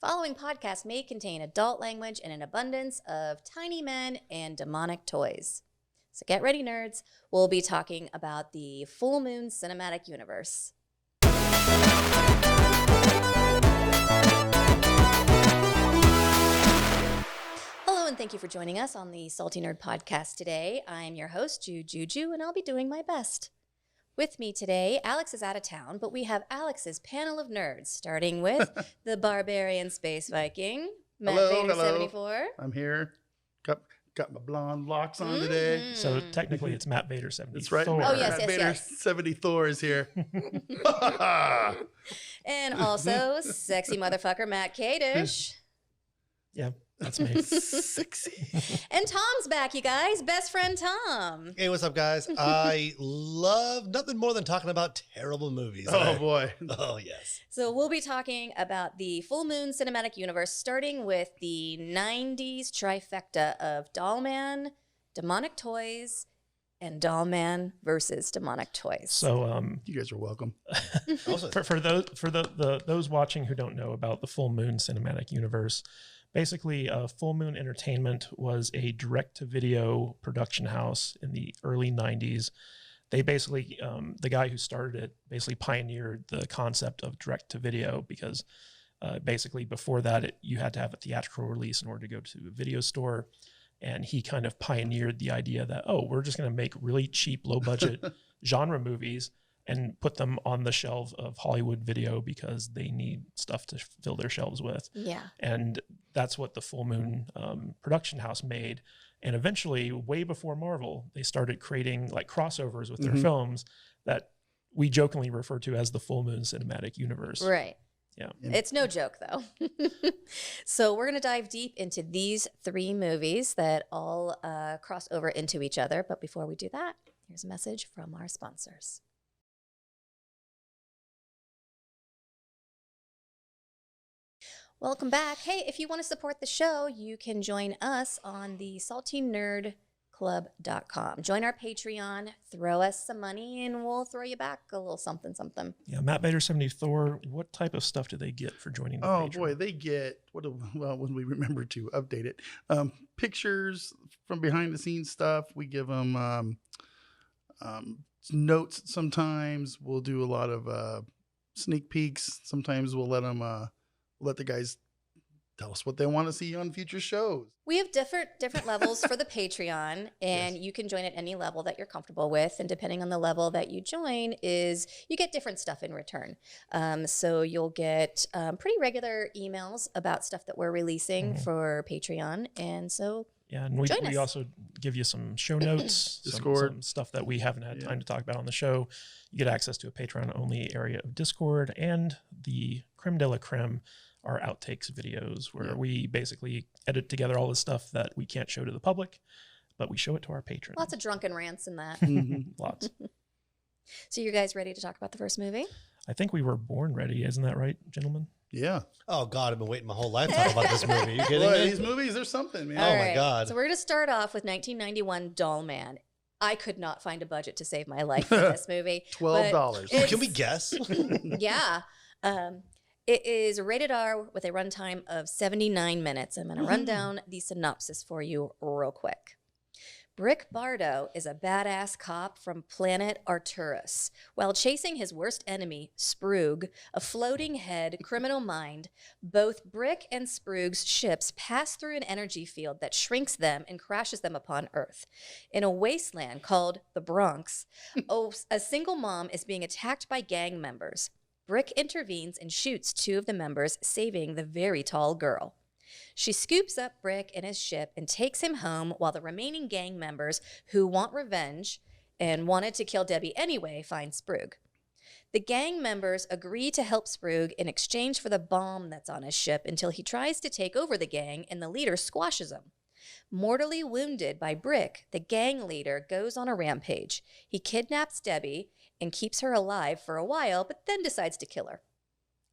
Following podcast may contain adult language and an abundance of tiny men and demonic toys. So get ready, nerds. We'll be talking about the full moon cinematic universe. Hello, and thank you for joining us on the Salty Nerd Podcast today. I'm your host, Juju, and I'll be doing my best. With me today, Alex is out of town, but we have Alex's panel of nerds, starting with the Barbarian Space Viking, Matt Vader 74. I'm here. Got my blonde locks on today. So technically it's Matt Vader 74. That's right. Oh, yes, Matt yes, Vader yes. 74 is here. And also, sexy motherfucker Matt Kadish. Yeah, that's me. Sexy. And Tom's back, you guys. Best friend Tom. Hey, what's up, guys? I love nothing more than talking about terrible movies. Oh, boy. Oh, yes. So we'll be talking about the full moon cinematic universe, starting with the 90s trifecta of Dollman, Demonic Toys, and Dollman versus Demonic Toys. So You guys are welcome. Also, for those watching who don't know about the Full Moon Cinematic Universe, basically Full Moon Entertainment was a direct-to-video production house in the early 90s. They basically, the guy who started it basically pioneered the concept of direct-to-video because basically before that you had to have a theatrical release in order to go to a video store. And he kind of pioneered the idea that, oh, we're just going to make really cheap, low-budget genre movies and put them on the shelf of Hollywood video because they need stuff to fill their shelves with. Yeah. And that's what the Full Moon production house made. And eventually, way before Marvel, they started creating like crossovers with their films that we jokingly refer to as the Full Moon Cinematic Universe. Right. Yeah. It's no joke, though. So we're going to dive deep into these three movies that all cross over into each other. But before we do that, here's a message from our sponsors. Welcome back. Hey, if you want to support the show, you can join us on the saltynerdclub.com. Join our Patreon, throw us some money, and we'll throw you back a little something, something. Yeah, Matt Vader 74, what type of stuff do they get for joining the Patreon? Boy, they get, when we remember to update it, pictures from behind the scenes stuff. We give them notes sometimes. We'll do a lot of sneak peeks. Sometimes we'll let them... let the guys tell us what they want to see on future shows. We have different levels for the Patreon, and you can join at any level that you're comfortable with. And depending on the level that you join, you get different stuff in return. So you'll get pretty regular emails about stuff that we're releasing for Patreon. And so yeah, and we also give you some show notes, Discord. some stuff that we haven't had time to talk about on the show. You get access to a Patreon-only area of Discord, and the creme de la creme are outtakes videos where we basically edit together all the stuff that we can't show to the public, but we show it to our patrons. lots of drunken rants in that. Lots. So you guys ready to talk about the first movie? I think we were born ready. Isn't that right, gentlemen? Yeah. oh, God, I've been waiting my whole life to talk about this movie. You kidding Boy, me? these movies are something, man. Oh, my God. So we're going to start off with 1991 Dollman. I could not find a budget to save my life for this movie. $12. It's- Can we guess? Yeah. It is rated R with a runtime of 79 minutes. I'm going to run down the synopsis for you real quick. Brick Bardo is a badass cop from planet Arturus. While chasing his worst enemy, Sprug, a floating head criminal mind, both Brick and Sprug's ships pass through an energy field that shrinks them and crashes them upon Earth. In a wasteland called the Bronx, a single mom is being attacked by gang members. Brick intervenes and shoots two of the members, saving the very tall girl. She scoops up Brick and his ship and takes him home while the remaining gang members who want revenge and wanted to kill Debbie anyway find Sprug. The gang members agree to help Sprug in exchange for the bomb that's on his ship until he tries to take over the gang and the leader squashes him. Mortally wounded by Brick, the gang leader goes on a rampage. He kidnaps Debbie and keeps her alive for a while, but then decides to kill her.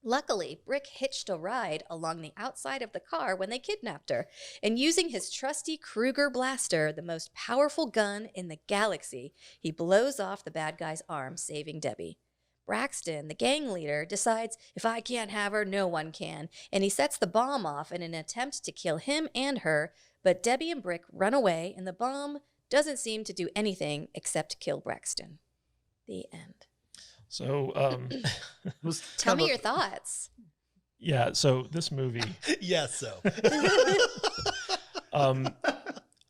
Luckily, Brick hitched a ride along the outside of the car when they kidnapped her, and using his trusty Kruger blaster, the most powerful gun in the galaxy, he blows off the bad guy's arm, saving Debbie. Braxton, the gang leader, decides if I can't have her, no one can, and he sets the bomb off in an attempt to kill him and her, but Debbie and Brick run away, and the bomb doesn't seem to do anything except kill Braxton. The end. So, Tell me your thoughts. yeah. So this movie, Yes, so.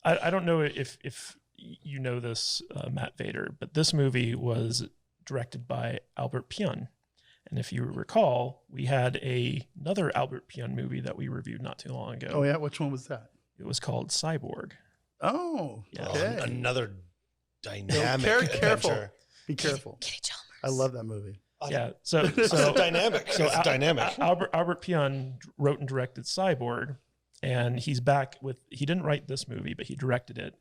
I don't know if you know this, Matt Vader, but this movie was directed by Albert Pyun. And if you recall, we had another Albert Pyun movie that we reviewed not too long ago. Oh yeah, which one was that? It was called Cyborg. Oh, Yeah. okay. Another dynamic Careful. adventure. Be careful. Kitty Chalmers. I love that movie. Yeah. So It's dynamic. So It's dynamic. Albert Pyun wrote and directed Cyborg, and he's back with. He didn't write this movie, but he directed it.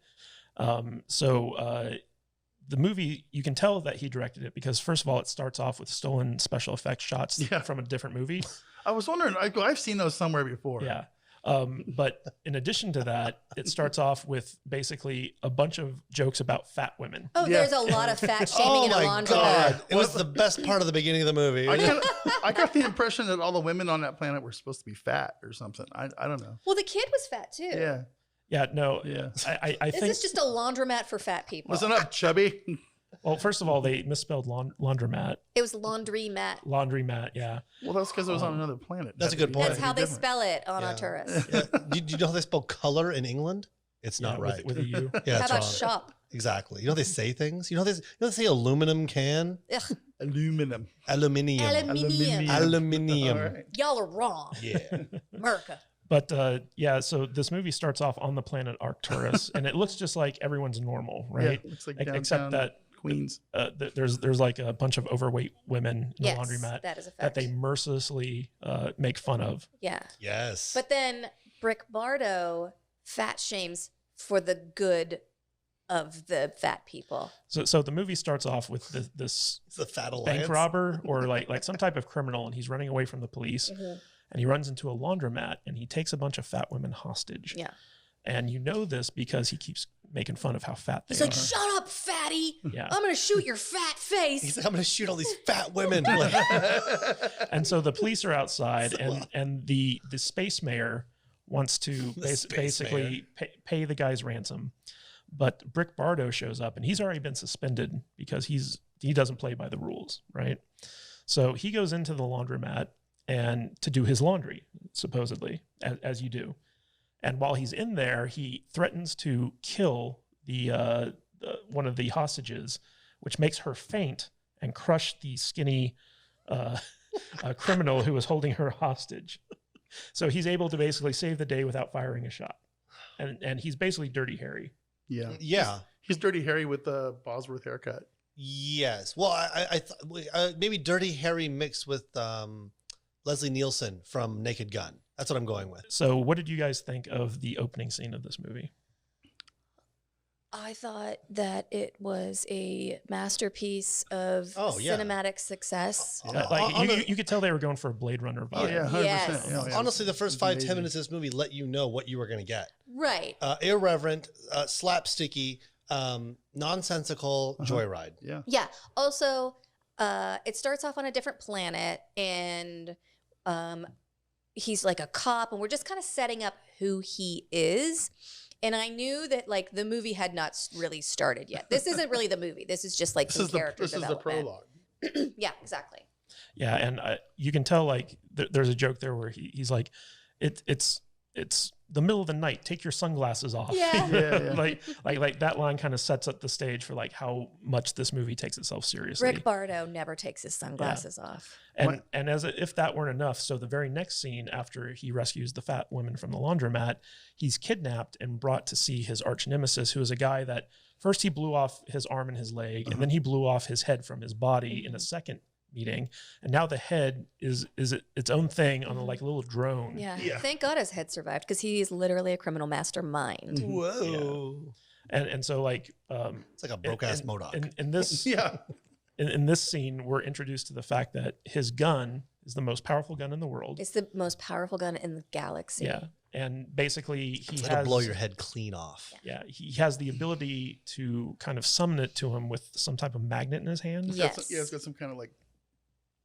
The movie, you can tell that he directed it because first of all, it starts off with stolen special effects shots Yeah. from a different movie. I was wondering. I've seen those somewhere before. Yeah. But in addition to that, it starts off with basically a bunch of jokes about fat women. Oh, Yeah. there's a lot of fat shaming Oh in a my laundromat. God. It was the best part of the beginning of the movie. I got the impression that all the women on that planet were supposed to be fat or something. I don't know. Well, the kid was fat too. Yeah. Yeah, no, Yeah. I This think. is just a laundromat for fat people. Listen up, chubby. Well, first of all, they misspelled laundromat, It was laundry mat. laundromat. Yeah, Well, that's because it was on another planet. That's a That'd good be- point. That's that'd how be they different. spell it on Yeah. Arcturus. Yeah. Do you know how they spell color in England? It's not yeah, right. with a U. Yeah, How it's about wrong. shop? Exactly. You know how they say things? You know they say aluminum can? Ugh, Aluminum. Aluminium. aluminium. Aluminium. All right. Y'all are wrong. Yeah. America. But yeah, so this movie starts off on the planet Arcturus, and it looks just like everyone's normal, right? Yeah, looks like Except downtown that Queens. there's like a bunch of overweight women in Yes, the laundromat that is a that fact. they mercilessly make fun of. Yeah. Yes. But then Brick Bardo fat shames for the good of the fat people. So the movie starts off with this it's the Fat Alliance. bank robber or like some type of criminal, and he's running away from the police, and he runs into a laundromat, and he takes a bunch of fat women hostage. Yeah. And you know this because he keeps making fun of how fat they He's are. like, shut up, fatty. Yeah. I'm going to shoot your fat face. He's like, I'm going to shoot all these fat women. And so the police are outside, and the space mayor wants to Space basically pay the guy's ransom. But Brick Bardo shows up, and he's already been suspended because he doesn't play by the rules, right? So he goes into the laundromat and to do his laundry, supposedly, as you do. And while he's in there, he threatens to kill the one of the hostages, which makes her faint and crush the skinny criminal who was holding her hostage. So he's able to basically save the day without firing a shot. And he's basically Dirty Harry. Yeah. Yeah. He's Dirty Harry with the Bosworth haircut. Yes. Well, I thought maybe Dirty Harry mixed with Leslie Nielsen from Naked Gun. That's what I'm going with. So what did you guys think of the opening scene of this movie? I thought that it was a masterpiece of Oh, yeah. cinematic success. You could tell they were going for a Blade Runner vibe. Oh yeah, 100%. Yes. Yeah. Honestly, the first It's 5-10 amazing. minutes of this movie let you know what you were going to get. Right. Irreverent, slapsticky, nonsensical joyride. Yeah. Yeah. Also, it starts off on a different planet, and he's like a cop, and we're just kind of setting up who he is. And I knew that like the movie had not really started yet. This isn't really the movie. This is just like some character This is the development. prologue. Yeah, exactly. Yeah, and you can tell like there's a joke there where he's like, it's the middle of the night. Take your sunglasses off. Yeah. Yeah. like that line kind of sets up the stage for like how much this movie takes itself seriously. Rick Bardo never takes his sunglasses off. And if that weren't enough, so the very next scene after he rescues the fat women from the laundromat, he's kidnapped and brought to see his arch nemesis, who is a guy that first he blew off his arm and his leg, and then he blew off his head from his body in a second meeting, and now the head is its own thing on a like little drone. Yeah. Yeah. Thank God his head survived because he is literally a criminal mastermind. Whoa. And so like It's like a broke ass MODOK. in this Yeah. in this scene, we're introduced to the fact that his gun is the most powerful gun in the world. It's the most powerful gun in the galaxy. Yeah. And basically he It'll has blow your head clean off. Yeah, he has the ability to kind of summon it to him with some type of magnet in his hand. Yeah. Yeah, it's got some kind of like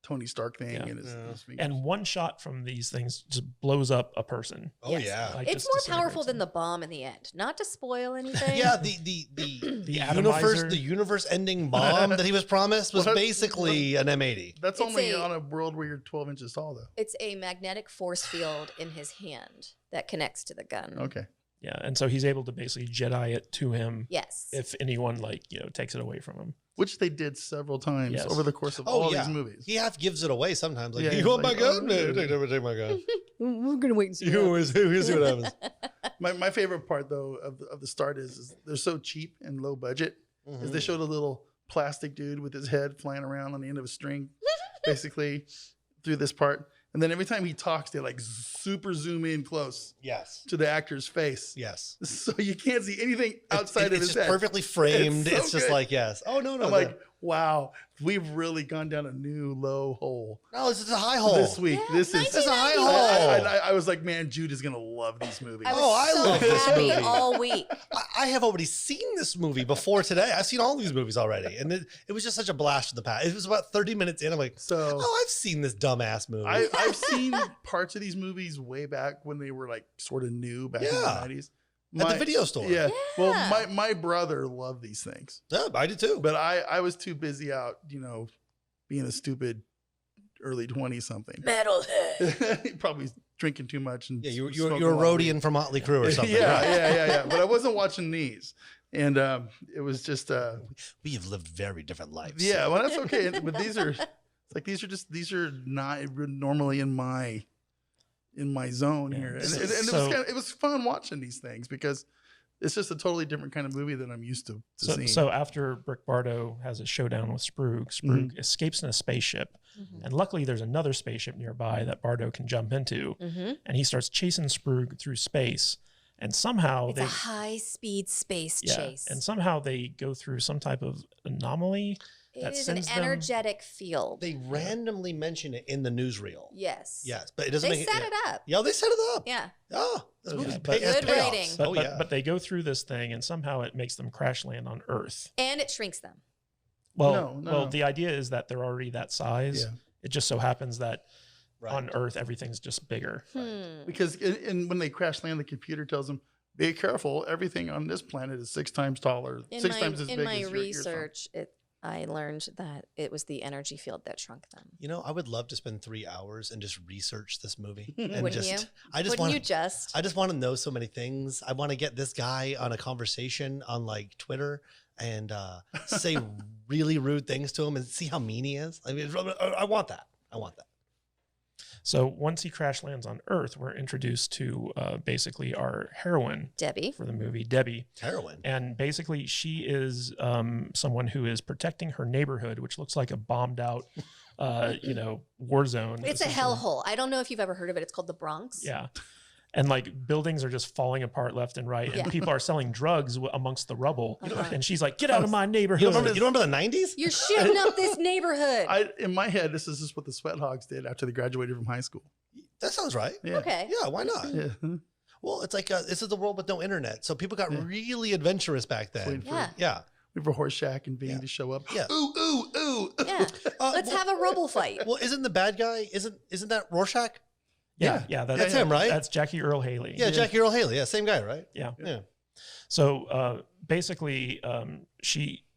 Tony Stark thing Yeah. in his fingers. And one shot from these things just blows up a person. Oh Yes. yeah. Like, It's just more powerful disintegrates than them. the bomb in the end. Not to spoil anything. Yeah, the atomizer. universe ending bomb that he was promised was Well, basically an M80. That's It's only a- on a world where you're 12 inches tall, though. It's a magnetic force field in his hand that connects to the gun. Okay. Yeah, and so he's able to basically Jedi it to him Yes. if anyone takes it away from him. Which they did several times Yes. over the course of Oh all yeah, these movies. he half gives it away sometimes. Like, Yeah, you he's want like, my gun? "Oh, No, no." take my gun. We're gonna wait and see. Here's what happens. My favorite part, though, of the start is they're so cheap and low budget. Is they showed a little plastic dude with his head flying around on the end of a string, basically, through this part. And then every time he talks, they like super zoom in close Yes. to the actor's face. Yes. So you can't see anything outside of it's his just head. perfectly framed. It's so It's just good. like, yes. Oh, no. I'm like, wow, we've really gone down a new low hole no, this is a high hole. this week. Yeah, This is 1991. hole. I was like, man, Jude is gonna love these movies. I was Oh, I so love this happy movie. all week. I have already seen this movie before today. I've seen all these movies already. And it was just such a blast from the past. It was about 30 minutes in. I'm like, So oh, I've seen this dumbass movie. I've seen parts of these movies way back when they were like sort of new back in the Yeah. 90s. At the video store. Yeah. Well, Yeah. my brother loved these things, Yeah, I did too. but I was too busy out, being a stupid early 20 something. Metalhead. Probably drinking too much and Yeah, you're smoking a a lot of roadie weed. from Motley Crue or something. Yeah, right? yeah. But I wasn't watching these, and it was just We have lived very different lives. yeah. Well, that's okay. But these are these are not normally in my zone Yeah. here, and, So- and it so- was it was fun watching these things because it's just a totally different kind of movie than I'm used to seeing. So after Brick Bardo has a showdown with Sprug, Sprug escapes in a spaceship. Mhm. And luckily there's another spaceship nearby that Bardo can jump into. Mhm. And he starts chasing Sprug through space. And somehow It's a high-speed space chase. and somehow they go through some type of anomaly. It that is an sends them- energetic field. They randomly mention it in the newsreel. Yes. Yes, but it doesn't They make set it. it up. Yeah, they set it up. Yeah. Oh, this Yeah, movie's but- has Good payoffs. rating. But, Oh but, yeah. but they go through this thing and somehow it makes them crash land on Earth. And it shrinks them. Well, No. the idea is that they're already that size. Yeah. It just so happens that Right. on Earth everything's just bigger. because and when they crash land, the computer tells them, "Be careful! Everything on this planet is 6 times taller, In 6 my, times as in big my as your research, I learned that it was the energy field that shrunk them. You know, I would love to spend 3 hours and just research this movie. And Wouldn't just, you? I just Wouldn't want you just? I just want to know so many things. I want to get this guy on a conversation on like Twitter and say really rude things to him and see how mean he is. I mean, I want that. I want that. So once he crash lands on Earth, we're introduced to basically our heroine Debbie. for the movie, Debbie. Heroin. And basically, she is someone who is protecting her neighborhood, which looks like a bombed out, war zone. It's a essentially. hellhole. I don't know if you've ever heard of it. It's called the Bronx. Yeah. And like buildings are just falling apart left and right, and Yeah. people are selling drugs amongst the rubble. Uh-huh. And she's like, "Get out of my neighborhood!" You remember the 90s? You're shooting up this neighborhood. In my head, this is just what the Sweat Hogs did after they graduated from high school. That sounds right. Yeah. Okay. Yeah, why not? Yeah. Well, it's like this is the world with no internet. So people got Yeah. really adventurous back then. Waiting for Yeah. Yeah. wait for Horseshack and Bean Yeah. to show up. Yeah. Ooh, ooh, ooh. Yeah. Let's well, have a rubble fight. Well, isn't the bad guy, isn't that Rorschach? Yeah, That's him, right? That's Jackie Earl Haley. Yeah, Jackie Earl Haley. Yeah, same guy, right? Yeah. Yeah. So basically,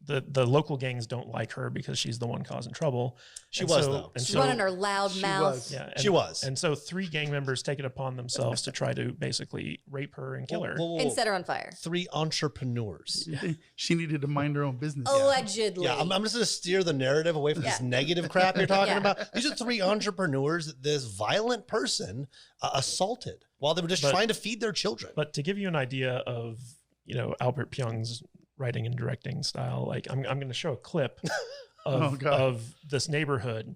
the local gangs don't like her because she's the one causing trouble. She And was, so- though. and She's so- running her loud She mouth. was. Yeah, She was. And so 3 gang members take it upon themselves to try to basically rape her and kill her. Whoa, whoa, whoa. And set her on fire. 3 entrepreneurs. She needed to mind her own business. Allegedly. Yeah, I'm just going to steer the narrative away from this Yeah. negative crap you're talking Yeah. about. These are 3 entrepreneurs that this violent person assaulted while they were just But- trying to feed their children. But to give you an idea of, Albert Pyung's writing and directing style, like I'm going to show a clip Oh, God. of this neighborhood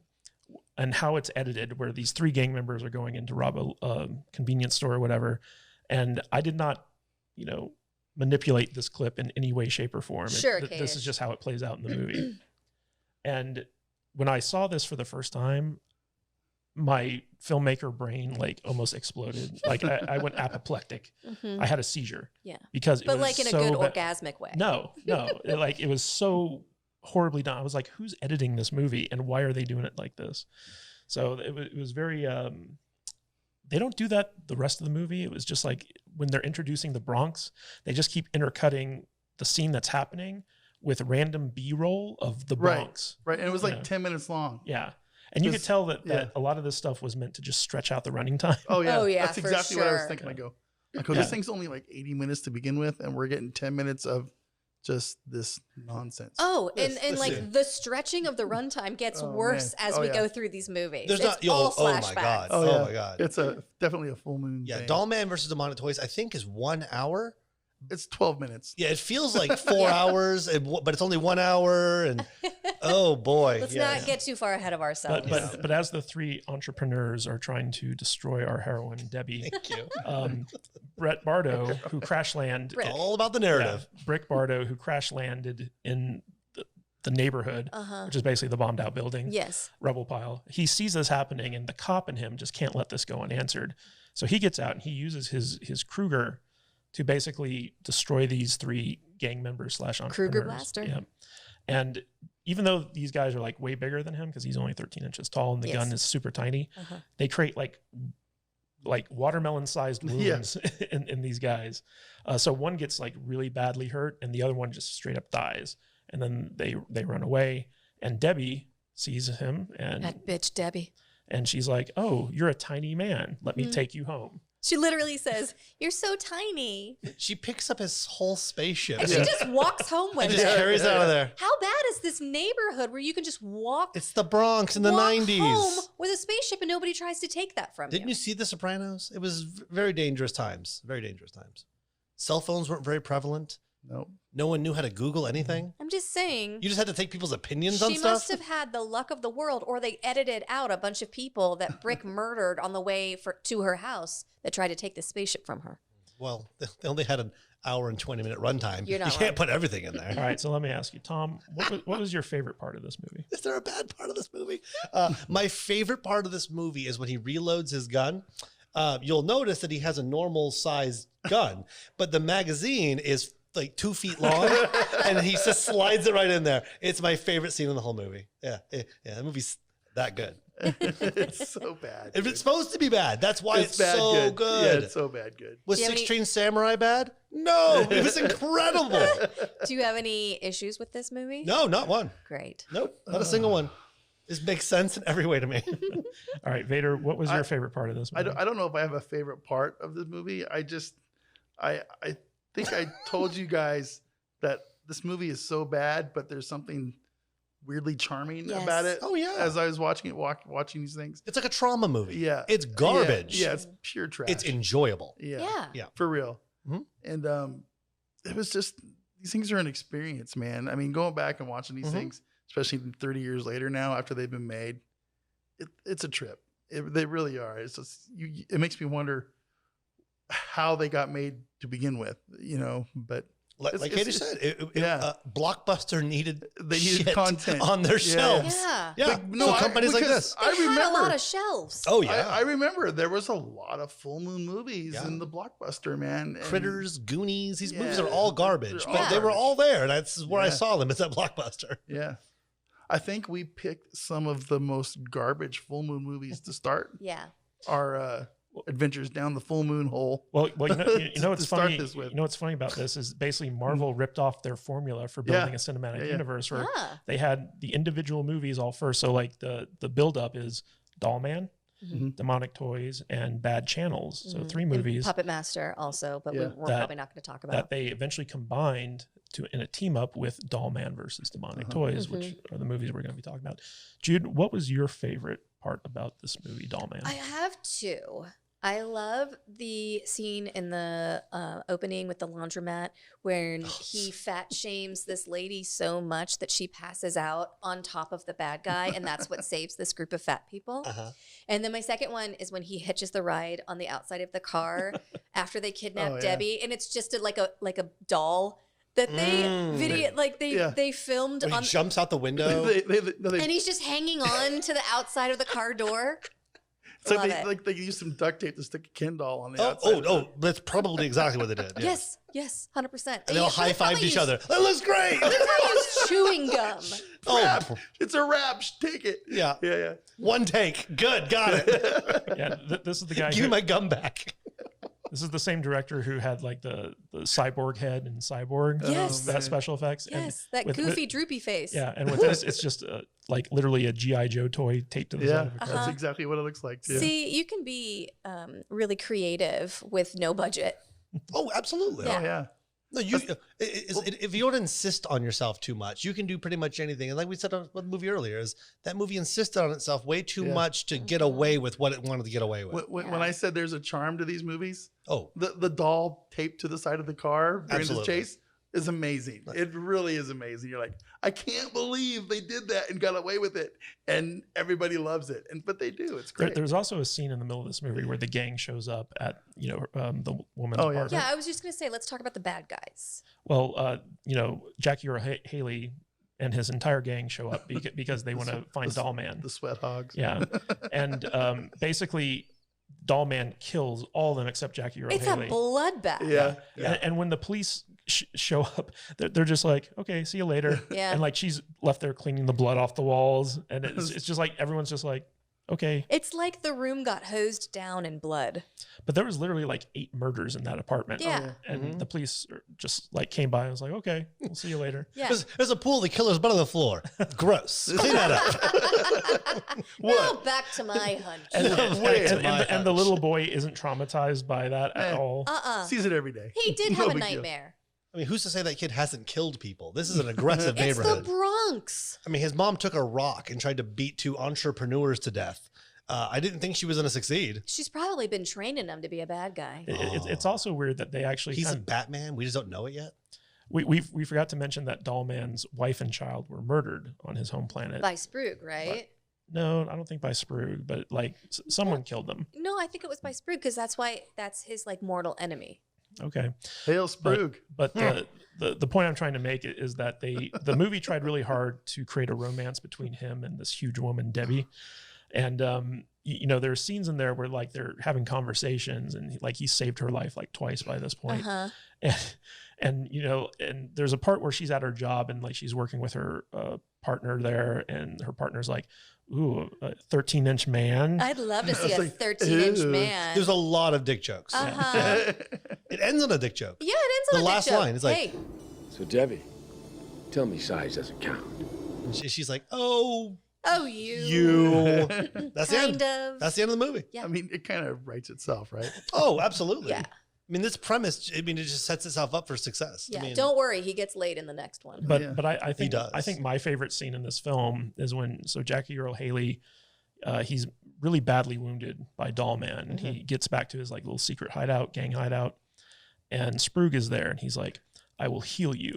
and how it's edited, where these 3 gang members are going in to rob a convenience store or whatever. And I did not, manipulate this clip in any way, shape, or form. Sure, This Kadish. is just how it plays out in the movie. And when I saw this for the first time, my filmmaker brain like almost exploded. Like I went apoplectic. Mhm. I had a seizure. Yeah. Because But it was like in a so good ba- orgasmic way. No, it was so horribly done. I was like, who's editing this movie and why are they doing it like this? So it was very, they don't do that the rest of the movie. It was just like when they're introducing the Bronx, they just keep intercutting the scene that's happening with random B-roll of the Bronx. Right. And it was like 10 minutes long. Yeah. And you could tell that a lot of this stuff was meant to just stretch out the running time. Oh, yeah. Oh, yeah, That's for exactly what I was sure. thinking. I go, this thing's only like 80 minutes to begin with, and we're getting 10 minutes of just this nonsense. Oh, This- and this like is- the stretching of the runtime gets Oh, worse man. as Oh, we yeah. go through these movies. There's It's not. all Oh my flashbacks. god. Oh, Oh, yeah. my god. It's definitely a full moon Yeah, thing. Dollman versus Demonic Toys, I think, is 1 hour. It's 12 minutes. Yeah, it feels like 4 hours, but it's only 1 hour. And oh boy, Let's yeah. not get too far ahead of ourselves. But as the three entrepreneurs are trying to destroy our heroine, Debbie, Thank you. Brett Bardo, who crash land, Brick. All about the narrative. Brick Bardo, who crash landed in the neighborhood, which is basically the bombed out building, Yes. rubble pile. He sees this happening, and the cop in him just can't let this go unanswered. So he gets out and he uses his Kruger to basically destroy these three gang members / entrepreneurs. Kruger blaster. Yeah. And even though these guys are like way bigger than him because he's only 13 inches tall and the Yes. gun is super tiny, they create like watermelon sized wounds in these guys. So one gets like really badly hurt and the other one just straight up dies. And then they run away and Debbie sees him That bitch, Debbie. and she's like, "Oh, you're a tiny man. Let me take you home." She literally says, "You're so tiny." She picks up his whole spaceship And she just walks home with and just it. carries it out of there. How bad is this neighborhood where you can just walk It's the Bronx in the walk 90s. home with a spaceship and nobody tries to take that from Didn't you see The Sopranos? It was very dangerous times. Very dangerous times. Cell phones weren't very prevalent. Nope. No one knew how to Google anything. I'm just saying. You just had to take people's opinions on She stuff. must have had the luck of the world, or they edited out a bunch of people that Brick murdered on the way to her house that tried to take the spaceship from her. Well, they only had an hour and 20-minute runtime. You're not You can't wrong. put everything in there. All right, so let me ask you, Tom, what was your favorite part of this movie? Is there a bad part of this movie? My favorite part of this movie is when he reloads his gun. You'll notice that he has a normal sized gun, but the magazine is like 2 feet long and he just slides it right in there. It's my favorite scene in the whole movie. Yeah. That movie's that good. It's so bad. If it's supposed to be bad, that's why it's bad so good. good. Yeah, it's so bad good. Was Do you have 6 any- Chainz Samurai bad? No, it was incredible. Do you have any issues with this movie? No, not one. Great. Nope, not a single one. This makes sense in every way to me. All right, Vader, what was your favorite part of this movie? I don't know if I have a favorite part of this movie. I think I told you guys that this movie is so bad, but there's something weirdly charming Yes. about it. Oh, yeah. As I was watching it, watching these things. It's like a trauma movie. Yeah. It's garbage. Yeah, it's pure trash. It's enjoyable. Yeah. Yeah. For real. Mhm. And it was just, these things are an experience, man. I mean, going back and watching these things, especially 30 years later now after they've been made, it's a trip. They really are. It's just, it makes me wonder how they got made to begin with, but Like It's- Katie it's- said, yeah. Blockbuster needed They needed shit content. on their Yeah. shelves. Yeah. Yeah. Like, no, so I- companies like because this. I They had remember a lot of shelves. Oh yeah. I remember there was a lot of full moon movies Yeah. in the Blockbuster, man. And Critters, Goonies, these movies Yeah, are all garbage, they're but all they were garbage. all there. And that's where I Yeah. saw them. It's at Blockbuster. Yeah. I think we picked some of the most garbage full moon movies to start Yeah. our adventures down the full moon hole. Well, you know what's to start funny. this with. You know what's funny about this is basically Marvel ripped off their formula for building a cinematic Yeah. universe where Yeah. they had the individual movies all first. So like the build up is Dollman, Mhm. Demonic Toys, and Bad Channels. So Mhm. 3 And movies Puppet Master also, but Yeah. we're That- probably not going to talk that about. they eventually combined in a team up with Dollman versus Demonic Uh-huh. Toys, which are the movies we're going to be talking about. Jude, what was your favorite part about this movie, Dollman? I have two. I love the scene in the opening with the laundromat when he fat shames this lady so much that she passes out on top of the bad guy, and that's what saves this group of fat people. Uh-huh. And then my second one is when he hitches the ride on the outside of the car after they kidnap Oh, yeah. Debbie, and it's just like a doll that they video Yeah. they filmed When he on, jumps out the window. They- and he's just hanging on to the outside of the car door. It's Love like it. like they used some duct tape to stick a Ken doll on the Oh, outside. oh, that's probably exactly what they did. Yeah. Yes, 100%. And they all high-fived each other. That looks great. Use chewing gum. Wrap. Oh, It's a wrap. Take it. yeah. Yeah. One take. Good. Got it. Yeah, this is the guy. Give me my gum back. This is the same director who had like the cyborg head and Cyborg. Yes. That special effects. Yes, And that with- goofy, droopy face. Yeah, and with this, it's just like literally a GI Joe toy taped to the side Yeah. of a car. That's exactly what it looks like too. See, you can be really creative with no budget. Oh, absolutely. Oh yeah. No, if you don't insist on yourself too much, you can do pretty much anything. And like we said on the movie earlier, is that movie insisted on itself way too Yeah. much to get away with what it wanted to get away with. When I said there's a charm to these movies, Oh, the doll taped to the side of the car during Absolutely. the chase is amazing. It really is amazing. You're like, I can't believe they did that and got away with it, and everybody loves it. But they do. It's great. There's also a scene in the middle of this movie where the gang shows up at the woman's Oh, yeah. apartment. Yeah, I was just going to say, let's talk about the bad guys. Well, Jackie Earle Haley and his entire gang show up because they want to find Dollman. The sweat hogs. Yeah, and basically, Dollman kills all of them except Jackie Earle It's Haley. a bloodbath. Yeah. And when the police show up, they're just like, okay, see you later. Yeah. And like she's left there cleaning the blood off the walls, and it's just like everyone's just like, okay. It's like the room got hosed down in blood. But there was literally like 8 murders in that apartment. Yeah. And the police just like came by and was like, okay, we'll see you later. Yeah. there's a pool. The killer's butt on the floor. Gross. Clean that up. Now back to my hunch. And the little boy isn't traumatized by that at all. Sees it every day. He did No have a big deal. nightmare. I mean, who's to say that kid hasn't killed people? This is an aggressive It's the neighborhood. Bronx. I mean, his mom took a rock and tried to beat 2 entrepreneurs to death. I didn't think she was going to succeed. She's probably been training him to be a bad guy. It's also weird that they actually He's a Batman. We just don't know it yet. we forgot to mention that Dollman's wife and child were murdered on his home planet. By Sprug, right? No, I don't think by Sprug, but like someone killed them. No, I think it was by Sprug because that's his like mortal enemy. Okay. Hail Sprug. But the point I'm trying to make is that the movie tried really hard to create a romance between him and this huge woman, Debbie. And there are scenes in there where like they're having conversations, and like he saved her life like twice by this point. And there's a part where she's at her job and like she's working with her partner there, and her partner's like, ooh, a 13-inch man. I'd love to see was a like, 13-inch ew. man. There's a lot of dick jokes. It ends on a dick joke. Yeah, it ends on The a last dick joke. line is like- hey, So, Debbie, tell me size doesn't count. And she's like, oh, you. That's the Kind end. of. That's the end of the movie. Yeah. I mean, it kind of writes itself, right? Oh, absolutely. Yeah. I mean, this premise, it just sets itself up for success. Yeah, I mean, don't worry, he gets laid in the next one. But Yeah. but I think does. I think my favorite scene in this film is when Jackie Earle Haley, he's really badly wounded by Dollman, and he gets back to his like little secret gang hideout, and Sprug is there, and he's like, "I will heal you,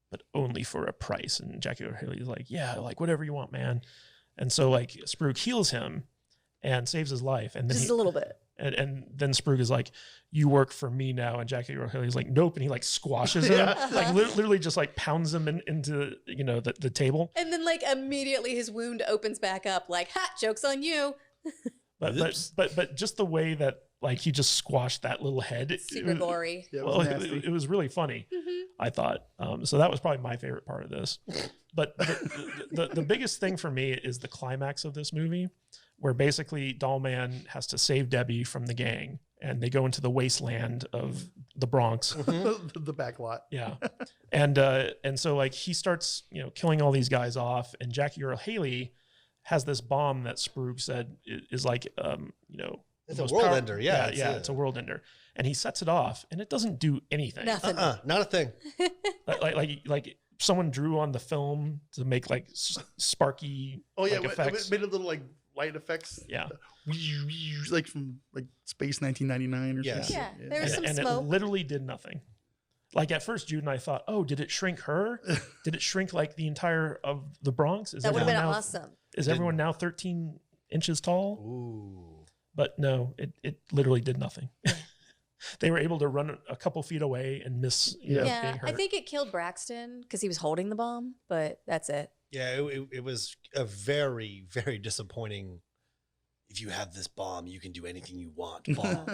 but only for a price." And Jackie Earle Haley is like, "Yeah, like whatever you want, man." And so like Sprug heals him and saves his life, and then Just a little bit. And then Sprug is like, "You work for me now." And Jackie Earle Haley's like, "Nope." And he like squashes him, like literally just like pounds him into the table. And then like immediately his wound opens back up like, ha, joke's on you. But just the way that like he just squashed that little head. Super gory. Yeah, it Well, was nasty. it was really funny, I thought. So that was probably my favorite part of this. But the biggest thing for me is the climax of this movie, where basically Dollman has to save Debbie from the gang, and they go into the wasteland of the Bronx. the back lot. Yeah. And so like he starts, killing all these guys off, and Jackie Earle Haley has this bomb that Sprug said is like, It's a most world power- ender. Yeah. it's a world ender. And he sets it off, and it doesn't do anything. Nothing. Not a thing. Like someone drew on the film to make like sparky Oh yeah, like, it effects. made a little like light effects. Yeah. Like from like Space 1999 or Yes. something. Yeah, there was some And it smoke. literally did nothing. Like at first, Jude and I thought, oh, did it shrink her? Did it shrink like the entire of the Bronx? That would have been everyone now- awesome. Is everyone now 13 inches tall? Ooh. But no, it literally did nothing. They were able to run a couple feet away and miss being Yeah, hurt. I think it killed Braxton because he was holding the bomb, but that's it. Yeah, it was a very, very disappointing. if you have this bomb, you can do anything you want. Bomb.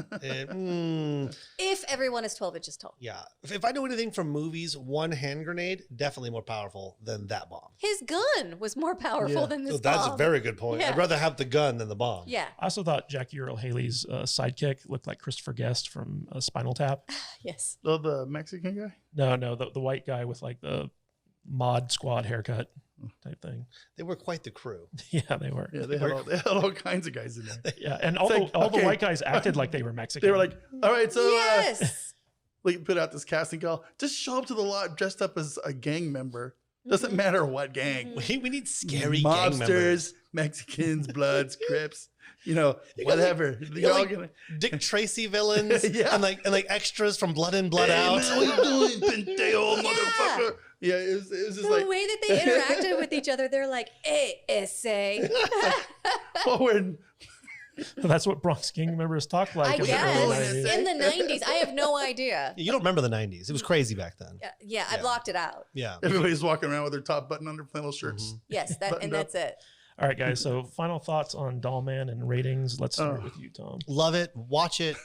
If everyone is 12 inches tall. Yeah. If I know anything from movies, one hand grenade, definitely more powerful than that bomb. His gun was more powerful Yeah. than this So that's bomb. a very good point. Yeah. I'd rather have the gun than the bomb. Yeah. I also thought Jackie Earle Haley's sidekick looked like Christopher Guest from Spinal Tap. Yes. Oh, the Mexican guy? No, the white guy with like the mod squad haircut type thing. They were quite the crew. Yeah, they were. Yeah, they had all kinds of guys in there. Yeah, and all, It's like, all the okay. white guys acted like they were Mexican. They were like, all right, so Yes. we put out this casting call. Just show up to the lot dressed up as a gang member. Doesn't matter what gang. Mhm. We need scary gang members. Mobsters, Mexicans, Bloods, Crips, you know, You got, whatever. like- You're all like gonna. Dick Tracy villains Yeah. and like extras from Blood In, Blood Hey, Out. man, what you doing, Penteo, motherfucker? Yeah, it was just The like, way that they interacted with each other, they're like, essay. well, we're That's what Bronx gang members talk like. I in the early guess. 90s. In the 90s. I have no idea. You don't remember the 90s. It was crazy back then. Yeah, I Yeah. blocked it out. Yeah. everybody's walking around with their top button under flannel shirts. Mhm. Yes, Buttoned and that's it. All right, guys. So final thoughts on Dollman and ratings. Let's start Oh. with you, Tom. Love it. Watch it.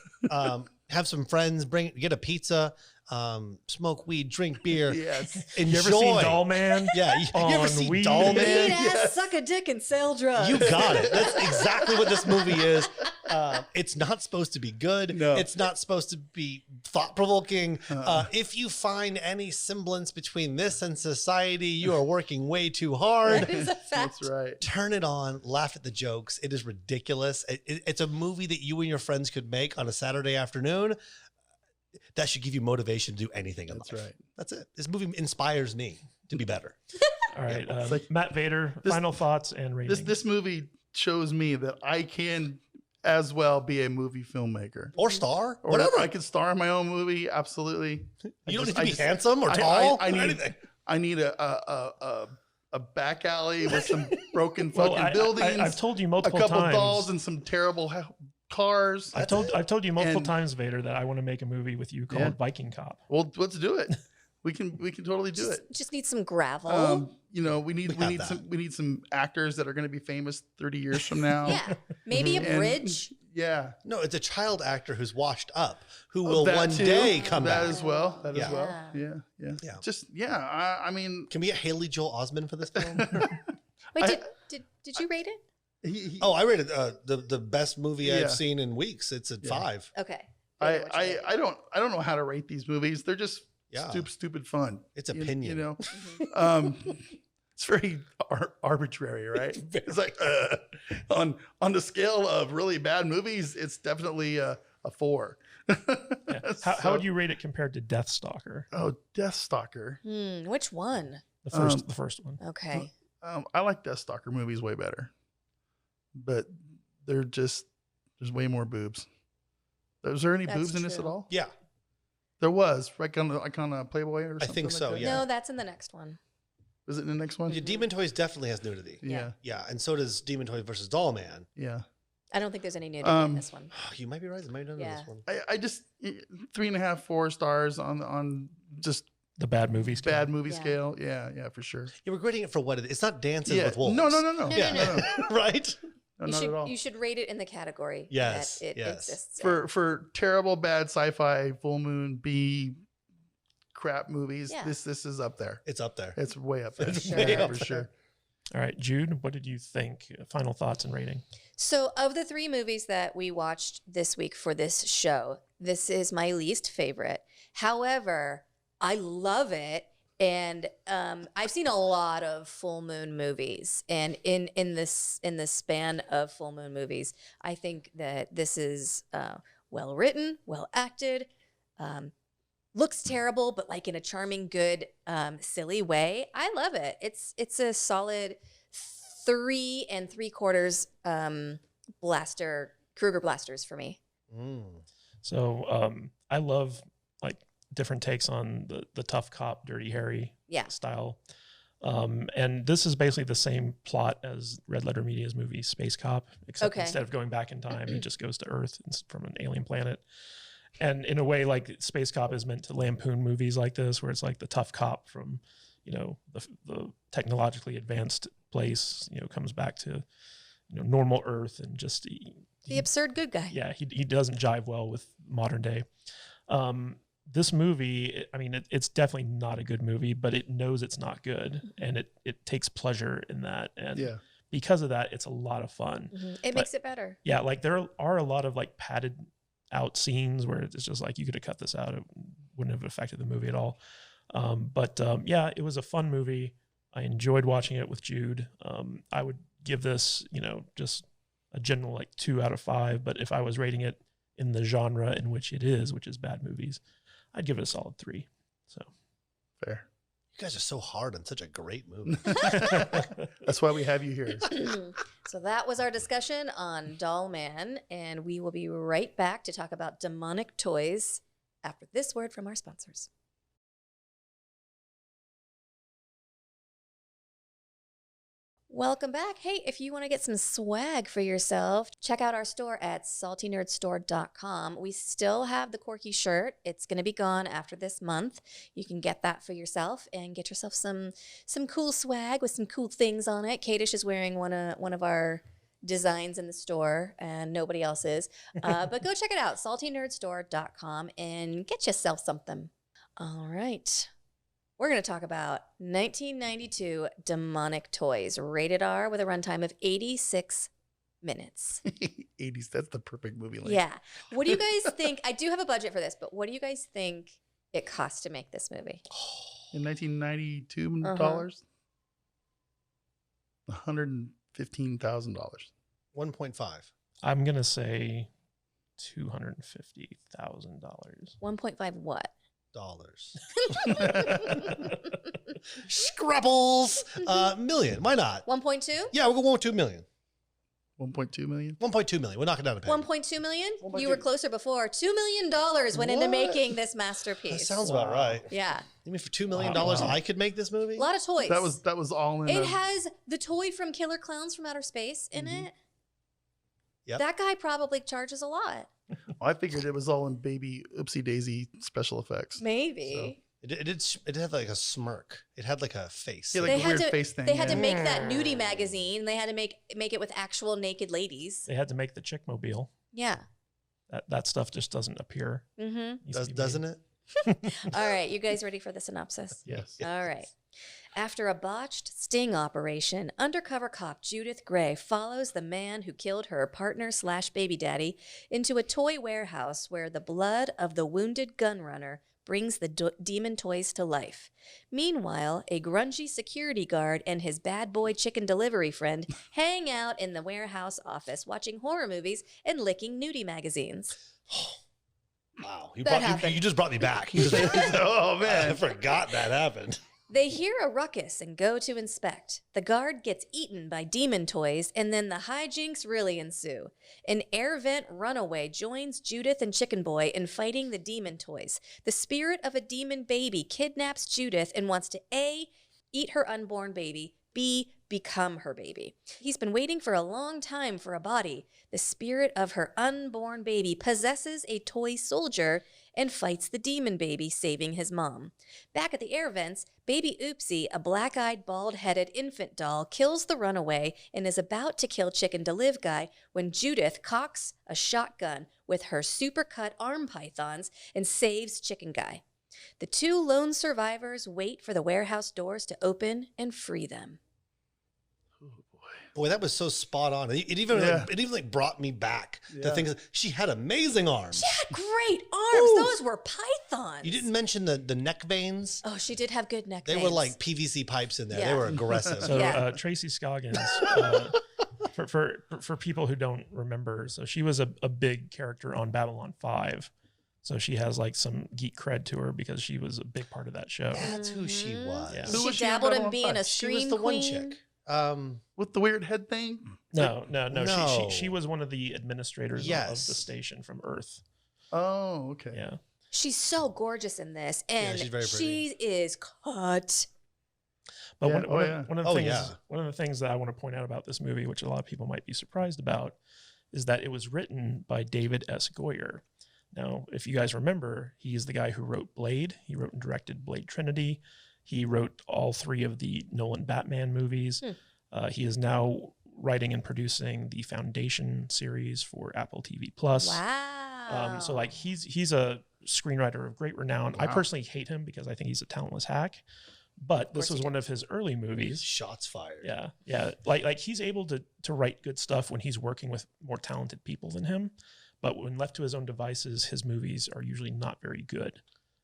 Have some friends. Get a pizza. Smoke weed. Drink beer. Yes. Enjoy. You ever seen Dollman? Yeah. You On ever see weed? Dollman? Eat ass, suck a dick, and sell drugs. You got it. That's exactly what this movie is. It's not supposed to be good. No. It's not supposed to be thought-provoking. If you find any semblance between this and society, you are working way too That hard. is a fact. That's right. Turn it on, laugh at the jokes. It is ridiculous. It's a movie that you and your friends could make on a Saturday afternoon. That should give you motivation to do anything in That's life. right. That's it. This movie inspires me to be better. All right, It's like- Matt Vader. This- Final thoughts and ratings. This movie shows me that I can as well be a movie filmmaker. Or star, Or whatever. I could star in my own movie. Absolutely. You don't need to be handsome or I- tall I or need- anything. I need a back alley with some broken Well, fucking buildings. I've told you a multiple couple times. dolls and some terrible cars. I've told you multiple And- times, Vader, that I want to make a movie with you called Yeah. Viking Cop. Well, let's do it. We can totally do it. Just need some gravel. You know, we need have we need some actors that are going to be famous 30 years from now. yeah, maybe a And- bridge. Yeah. No, it's a child actor who's washed up who will That one too. day come That back. as well. That Yeah. as well. Yeah. Yeah. Just I mean, Can we get Haley Joel Osment for this film? Wait, I- did you rate it? he, Oh, I rated the best movie Yeah. I've seen in weeks. It's at 5. Okay. I don't know how to rate these movies. They're just Yeah. stupid fun. It's You opinion. know, Mhm. it's very arbitrary, right? It's like on the scale of really bad movies, it's definitely a 4. Yeah. How would you rate it compared to Deathstalker, Oh, Deathstalker. Which one? the first one? Okay. I like Deathstalker movies way better, but there's way more boobs. Was there any That's boobs in this at true. all? Yeah. There was, like on a Playboy or I something. think like so, that? yeah. No, that's in the next one. Was it in the next one? Yeah, Demon Toys definitely has nudity. Yeah. Yeah, and so does Demon Toys versus Dollman. Yeah. I don't think there's any nudity in this one. You might be right. It might have done Yeah. this one. I just 3.5, 4 stars on just The bad movies. bad movie Yeah. scale. Yeah, for sure. You're regretting it for what it is. It's not Dances Yeah. with Wolves. No. No, Yeah. no, right? No, You not should at all. you should rate it in the category Yes, that it yes. exists. For terrible bad sci-fi full moon B crap movies, Yeah. this is up there. It's up there. It's way up there. It's way Yeah, up for there. sure. All right, Jude, what did you think? Final thoughts and rating. So, of the 3 movies that we watched this week for this show, this is my least favorite. However, I love it, and I've seen a lot of full moon movies. And in this span of full moon movies, I think that this is well written, well acted. Looks terrible, but like in a charming, good, silly way. I love it. It's a solid 3 3/4 Kruger blasters for me. So I love like different takes on the tough cop, Dirty Harry Yeah. style. And this is basically the same plot as Red Letter Media's movie Space Cop, except Okay. instead of going back in time, he just goes to Earth from an alien planet. And in a way, like Space Cop is meant to lampoon movies like this, where it's like the tough cop from, the technologically advanced place, comes back to, normal Earth and just The absurd good guy. yeah, he doesn't jive well with modern day. This movie, I mean, it's definitely not a good movie, but it knows it's not good, and it takes pleasure in that, and because of that, it's a lot of fun. It makes it better. Yeah, like there are a lot of like padded out scenes where it's just like you could have cut this out; it wouldn't have affected the movie at all. Yeah, it was a fun movie. I enjoyed watching it with Jude. I would give this, just a general like 2 out of 5. But if I was rating it in the genre in which it is, which is bad movies, I'd give it a solid 3. So Fair. You guys are so hard on such a great movie. That's why we have you here. So that was our discussion on Dollman, and we will be right back to talk about demonic toys after this word from our sponsors. Welcome back. Hey, if you want to get some swag for yourself, check out our store at saltynerdstore.com. We still have the Corky shirt. It's going to be gone after this month. You can get that for yourself and get yourself some cool swag with some cool things on it. Kadish is wearing one of our designs in the store, and nobody else is. But go check it out, saltynerdstore.com, and get yourself something. All right. We're going to talk about 1992 demonic toys, rated R, with a runtime of 86 minutes. 80s, that's the perfect movie length. Yeah. What do you guys think? I do have a budget for this, but what do you guys think it cost to make this movie? In 1992 dollars, $115,000. 1.5. I'm gonna say $250,000. 1.5 what? Dollars. Scrabbles. Million. Why not? 1.2? Yeah, we'll go 1.2 million. 1.2 million? 1.2 million. We'll knock it down a penny. 1.2 million? 1.2. You were closer before. $2 million went into What? making this masterpiece. That sounds about right. Yeah. You mean for $2 million Wow. I could make this movie? A lot of toys. That was all in. It has the toy from Killer Clowns from Outer Space in it. Yep. That guy probably charges a lot. I figured it was all in baby oopsie daisy special effects. Maybe. It had like a smirk. It had like a face. Yeah, like a weird face thing. They had to yeah. make that nudie magazine. They had to make it with actual naked ladies. They had to make the Chickmobile. Yeah. That stuff just doesn't appear. Mm-hmm. Doesn't it? All right. You guys ready for the synopsis? Yes. All right. After a botched sting operation, undercover cop Judith Gray follows the man who killed her partner/baby daddy into a toy warehouse where the blood of the wounded gun runner brings the demon toys to life. Meanwhile, a grungy security guard and his bad boy chicken delivery friend hang out in the warehouse office watching horror movies and licking nudie magazines. Wow. happened. You just brought me back. Oh man. I forgot that happened. They hear a ruckus and go to inspect. The guard gets eaten by demon toys, and then the hijinks really ensue. An air vent runaway joins Judith and Chicken Boy in fighting the demon toys. The spirit of a demon baby kidnaps Judith and wants to A, eat her unborn baby, B, become her baby. He's been waiting for a long time for a body. The spirit of her unborn baby possesses a toy soldier and fights the demon baby, saving his mom. Back at the air vents, baby Oopsie, a black-eyed, bald-headed infant doll, kills the runaway and is about to kill Chicken to Live Guy when Judith cocks a shotgun with her supercut arm pythons and saves Chicken Guy. The two lone survivors wait for the warehouse doors to open and free them. Boy, that was so spot on. It even like brought me back to things. She had amazing arms. She had great arms. Ooh. Those were pythons. You didn't mention the neck veins. Oh, she did have good neck They veins. were like PVC pipes in there. Yeah. They were aggressive. So Yeah. Tracy Scoggins, for people who don't remember, so she was a big character on Babylon 5. So she has like some geek cred to her because she was a big part of that show. That's who she was. Yeah. Who She was she in dabbled in Babylon being 5? a She scream was the queen. one chick. With the weird head thing? No. No. She was one of the administrators of Yes. the station from Earth. Oh, okay. Yeah. She's so gorgeous in this, and she's very pretty. she is cut. But Yeah. one Oh, of yeah. one of the Oh, things yeah. one of the things that I want to point out about this movie, which a lot of people might be surprised about, is that it was written by David S. Goyer. Now, if you guys remember, he's the guy who wrote Blade. He wrote and directed Blade Trinity. He wrote all 3 of the Nolan Batman movies. He is now writing and producing the Foundation series for Apple TV Plus. Wow. So like he's a screenwriter of great renown. I personally hate him because I think he's a talentless hack. But this was one of his early movies. Shots fired. Yeah. Like he's able to write good stuff when he's working with more talented people than him. But when left to his own devices, his movies are usually not very good.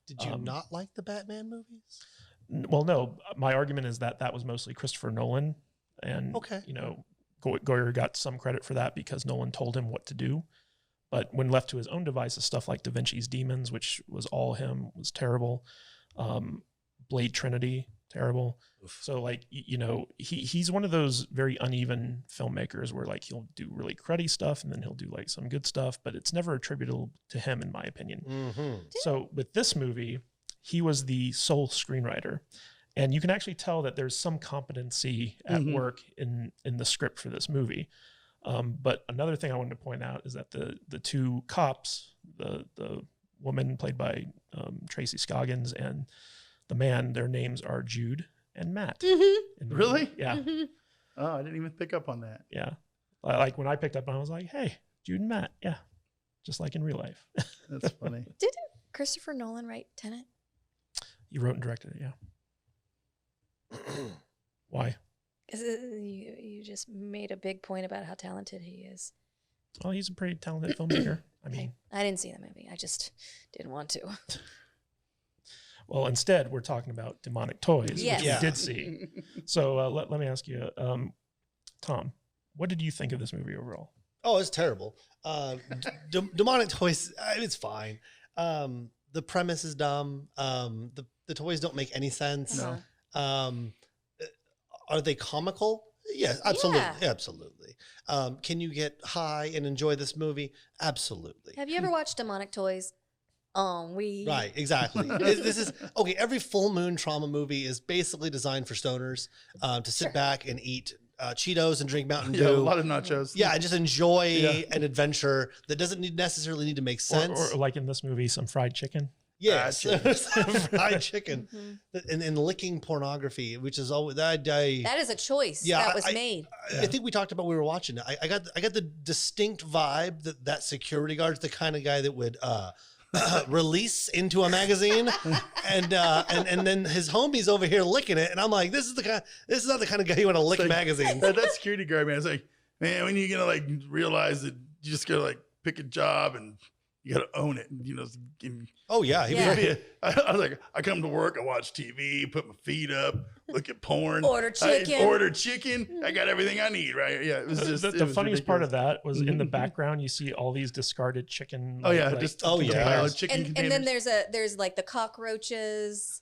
Did you not like the Batman movies? Well, no. My argument is that was mostly Christopher Nolan. And, you know, Goyer got some credit for that because Nolan told him what to do. But when left to his own devices, stuff like Da Vinci's Demons, which was all him, was terrible. Blade Trinity, terrible. Oof. So like, you know, he's one of those very uneven filmmakers where like he'll do really cruddy stuff and then he'll do like some good stuff, but it's never attributable to him in my opinion. Mm-hmm. So with this movie, he was the sole screenwriter. And you can actually tell that there's some competency at work in the script for this movie. But another thing I wanted to point out is that the two cops, the woman played by Tracy Scoggins and the man, their names are Jude and Matt. Mm-hmm. Really? Movie. Yeah. Mm-hmm. Oh, I didn't even pick up on that. Yeah. Like when I picked up, I was like, hey, Jude and Matt. Yeah. Just like in real life. That's funny. Didn't Christopher Nolan write Tenet? You wrote and directed it, yeah. Why? Because you just made a big point about how talented he is. Well, he's a pretty talented filmmaker. I mean, I didn't see the movie. I just didn't want to. Well, instead, we're talking about Demonic Toys, Yes. which we did see. So let me ask you, Tom, what did you think of this movie overall? Oh, it's terrible. Demonic Toys, it's fine. The premise is dumb. The toys don't make any sense. No. Are they comical? Yes, absolutely. Yeah. Absolutely. Can you get high and enjoy this movie? Absolutely. Have you ever watched Demonic Toys? Right, exactly. This is okay. Every full moon trauma movie is basically designed for stoners to sit back and eat Cheetos and drink Mountain Dew. Yeah, a lot of nachos. Yeah, and just enjoy an adventure that doesn't necessarily need to make sense. Or like in this movie, some fried chicken. Yes, fried chicken, and licking pornography, which is always that is a choice that was made. I think we talked about when we were watching it. I got the distinct vibe that security guard's the kind of guy that would release into a magazine, and then his homie's over here licking it, and I'm like, this is not the kind of guy you want to lick magazines. That security guard, man, it's like, man, when are you gonna like realize that you just gotta like pick a job and you gotta own it, you know? Oh yeah, I was like, I come to work, I watch TV, put my feet up, look at porn, order chicken. I got everything I need, right? Yeah, it was just the funniest part of that was in the background you see all these discarded chicken. Chicken containers. And then there's like the cockroaches.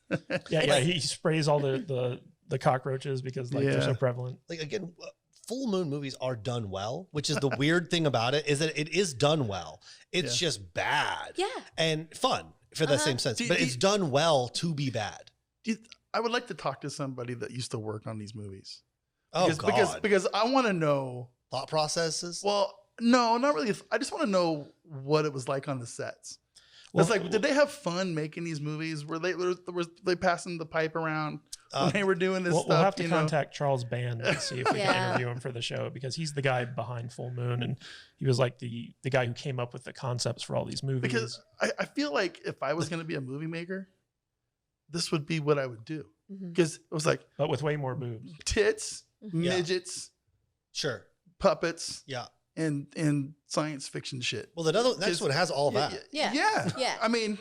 Yeah, he sprays all the cockroaches because like they're so prevalent. Like again, full moon movies are done well, which is the weird thing about it, is that it is done well. It's just bad. Yeah. And fun for that same sense. But it's done well to be bad. I would like to talk to somebody that used to work on these movies. Because I want to know thought processes. Well, no, not really. I just want to know what it was like on the sets. It's like, did they have fun making these movies? Were they passing the pipe around when they were doing this stuff? We'll have to contact Charles Band and see if we can interview him for the show, because he's the guy behind Full Moon, and he was like the guy who came up with the concepts for all these movies. Because I feel like if I was going to be a movie maker, this would be what I would do. Because it was like, but with way more boobs, tits, midgets, sure, puppets, and science fiction shit. Well, the next one has all that. Yeah. I mean,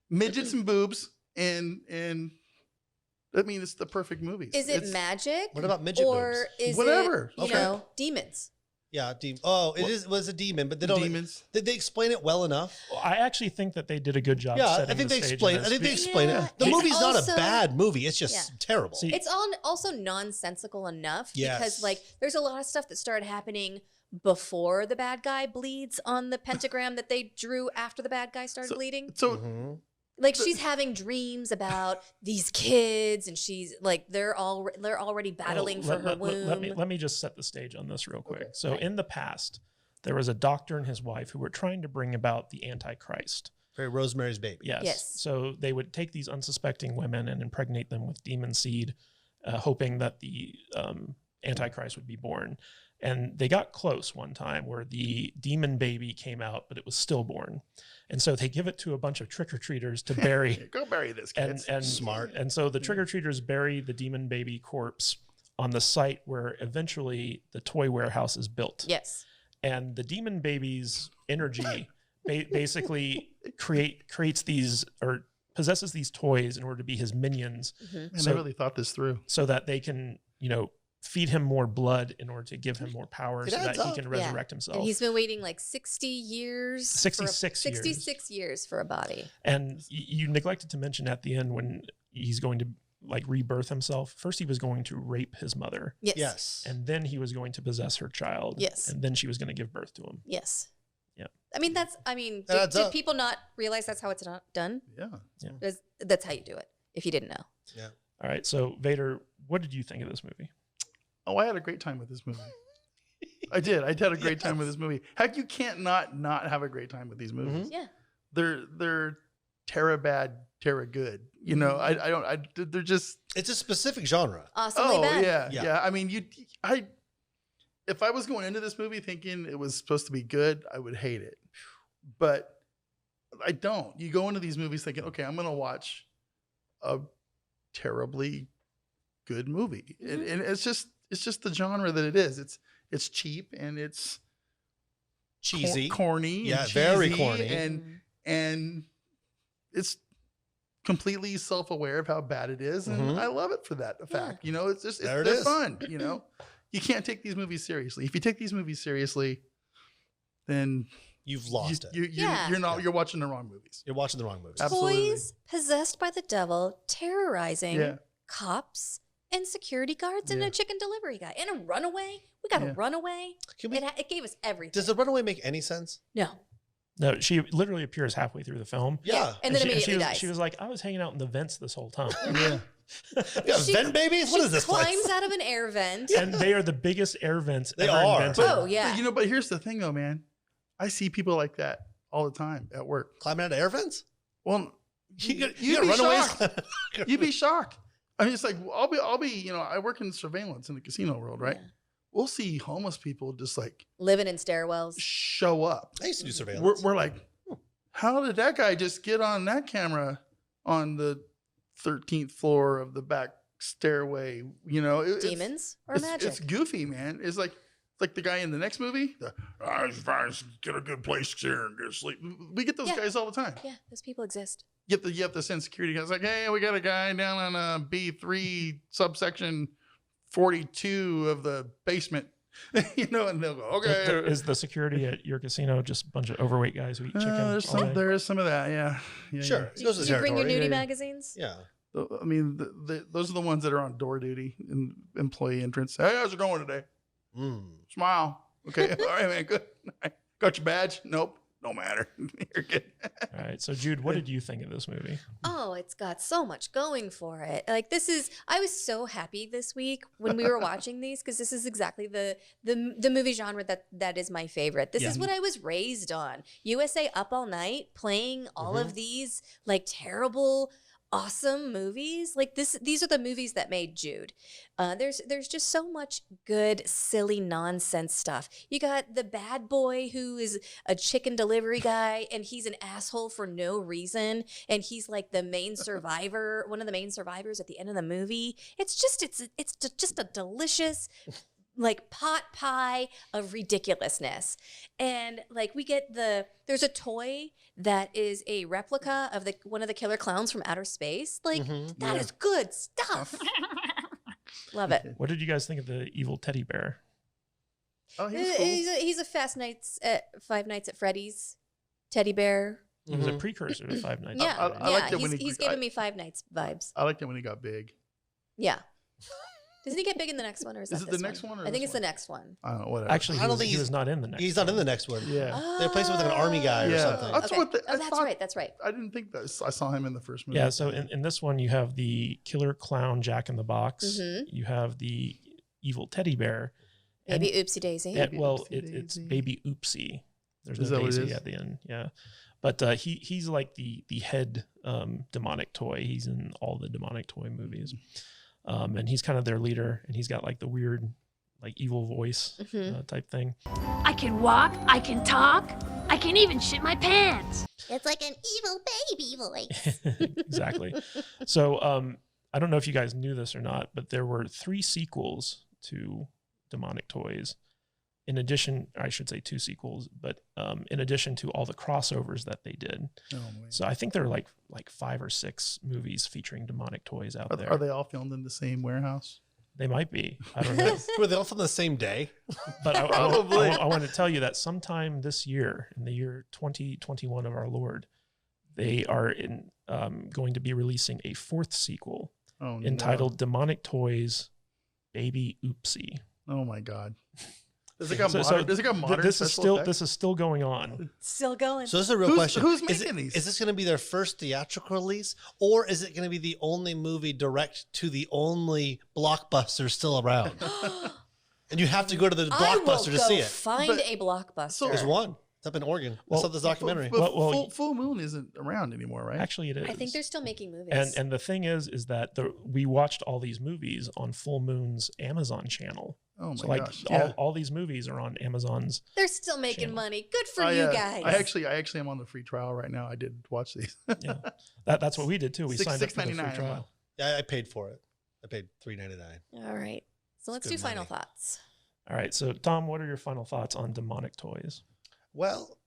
midgets and boobs, and I mean, it's the perfect movie. Is it magic? What about midget or boobs? Is whatever? It, you know, demons? Yeah, it was a demon, but they don't. Demons. Did they explain it well enough? Well, I actually think that they did a good job. Yeah, I think they explained. I think they explained it. The movie's not a bad movie. It's just terrible. See, it's also nonsensical enough because like there's a lot of stuff that started happening before the bad guy bleeds on the pentagram that they drew after the bad guy started bleeding. So. Like she's having dreams about these kids, and she's like they're already battling for her womb. Let me just set the stage on this real quick. So in the past, there was a doctor and his wife who were trying to bring about the Antichrist. Very Rosemary's Baby. Yes. So they would take these unsuspecting women and impregnate them with demon seed, hoping that the Antichrist would be born. And they got close one time where the demon baby came out, but it was stillborn. And so they give it to a bunch of trick-or-treaters to bury. Go bury this, and, kids. and Smart. And so the trick-or-treaters bury the demon baby corpse on the site where eventually the toy warehouse is built. Yes. And the demon baby's energy basically creates these, or possesses these toys in order to be his minions. Mm-hmm. Man, I really thought this through. So that they can, feed him more blood in order to give him more power, It so that adds he up. can resurrect himself. And he's been waiting like 60 years. 66 years. 66 years for a body. And you neglected to mention at the end when he's going to like rebirth himself. First, he was going to rape his mother. Yes. Yes. And then he was going to possess her child. Yes. And then she was going to give birth to him. Yes. Yeah. I mean, That adds did up. people not realize that's how it's not done? Yeah. That's how you do it, if you didn't know. Yeah. All right. So, Vader, what did you think of this movie? Oh, I had a great time with this movie. I did. I had a great time with this movie. Heck, you can't not have a great time with these movies. Yeah. They're Terra bad, Terra good. They're just. It's a specific genre. Awesomely bad. Yeah. I mean, if I was going into this movie thinking it was supposed to be good, I would hate it. But I don't. You go into these movies thinking, okay, I'm going to watch a terribly good movie, and it's just the genre that it is. It's cheap and it's Cheesy. corny. Yeah, and very cheesy, corny. and it's completely self-aware of how bad it is, and I love it for that fact. It's just There it they're is. fun. You can't take these movies seriously. If you take these movies seriously, then You've lost it. you're watching the wrong movies. You're watching the wrong movie. Absolutely. Toys possessed by the devil, terrorizing Yeah. cops and security guards and Yeah. a chicken delivery guy and a runaway. We got a Yeah. runaway. Can we- It gave us everything. Does the runaway make any sense? No. No, she literally appears halfway through the film. Yeah. And then she immediately dies. was like, I was hanging out in the vents this whole time. Yeah. Yeah, She- vent babies? What She is this climbs place? out of an air vent. And they are the biggest air vents They ever are. invented. Oh, yeah. But here's the thing, though, man. I see people like that all the time at work. Climbing out of air vents? Well, You you'd got be runaways? shocked. You'd be shocked. I mean, it's like I'll be. I work in surveillance in the casino world, right? Yeah. We'll see homeless people just like Living in stairwells. show up. I used to do surveillance. We're like, how did that guy just get on that camera on the 13th floor of the back stairway? Demons or it's, magic? It's goofy, man. It's like the guy in the next movie. I just get a good place here and get sleep. We get those Yeah. guys all the time. Yeah, those people exist. You have to send security guys like, hey, we got a guy down on B3 subsection 42 of the basement. And they'll go, okay. Is the security at your casino just a bunch of overweight guys who eat chicken? all day? There is some of that, yeah. Sure. It goes to Do the you bring your territory. nudie Yeah. magazines? Yeah. I mean, those are the ones that are on door duty in employee entrance. Hey, how's it going today? Smile. Okay. All right, man. Good. Got your badge? Nope. No matter. You're good. All right. So, Jude, what did you think of this movie? Oh, it's got so much going for it. Like I was so happy this week when we were watching these because this is exactly the movie genre that is my favorite. This is what I was raised on. USA Up All Night, playing all of these like terrible, awesome movies. Like these are the movies that made Jude. There's just so much good, silly, nonsense stuff. You got the bad boy who is a chicken delivery guy, and he's an asshole for no reason, and he's like the main survivor, one of the main survivors at the end of the movie. It's just a delicious like pot pie of ridiculousness. And like there's a toy that is a replica of one of the killer clowns from outer space. Like that is good stuff. Love it. What did you guys think of the evil teddy bear? Oh, he was cool. He's a Five Nights at Freddy's teddy bear. He was a precursor to Five Nights. Yeah, at Freddy's. I liked it when he's giving me Five Nights vibes. I liked it when he got big. Yeah. Doesn't he get big in the next one, or is Is that it the this next one or I think this it's the one? next one. I don't know. Whatever. Actually, I don't he think was not in the next. He's not in the next one. yeah. They replaced him with like an army guy or Yeah. something. That's what I that's thought. right. That's right. I didn't think that. I saw him in the first movie. Yeah. So in this one, you have the killer clown Jack in the Box. Mhm. You have the evil teddy bear. Maybe Oopsie Daisy. Baby Well, Oopsie it's Daisy. Baby Oopsie. There's Is no that what it Daisy is? at the end. Yeah. But he's like the head demonic toy. He's in all the demonic toy movies. And he's kind of their leader, and he's got like the weird like evil voice type thing. I can walk, I can talk, I can even shit my pants. It's like an evil baby voice. Exactly. So I don't know if you guys knew this or not, but there were 3 sequels to Demonic Toys. In addition, I should say 2 sequels, but in addition to all the crossovers that they did. Oh, man. So I think there are like 5 or 6 movies feturing demonic toys out there. Are they all filmed in the same warehouse? They might be. I don't know. Were they all from the same day? But Probably. I want to tell you that sometime this year, in the year 2021 of our Lord, they are going to be releasing a 4th sequel entitled Demonic Toys Baby Oopsie. No. Oh my God. Does it got modern this special effects? is still going on. Still going. So this is a real question. Who's making these? Is this going to be their first theatrical release, or is it going to be the only movie direct to the only blockbuster still around? And you have to go to the blockbuster to see it. Find But- a blockbuster. There's one. It's up in Oregon. Well, I saw this documentary. But Well, Full Moon isn't around anymore, right? Actually, it is. I think they're still making movies. and the thing is that we watched all these movies on Full Moon's Amazon channel. Oh my So like gosh. Yeah. all these movies are on Amazon's. they're still making Channel. money. Good for I, you guys. I actually am on the free trial right now. I did watch these. Yeah, that's what we did too. We signed up for the free $6.99. trial. Yeah, I paid for it. I paid $3.99. All right. So let's good do final money. thoughts. All right. So Tom, what are your final thoughts on demonic toys? Well,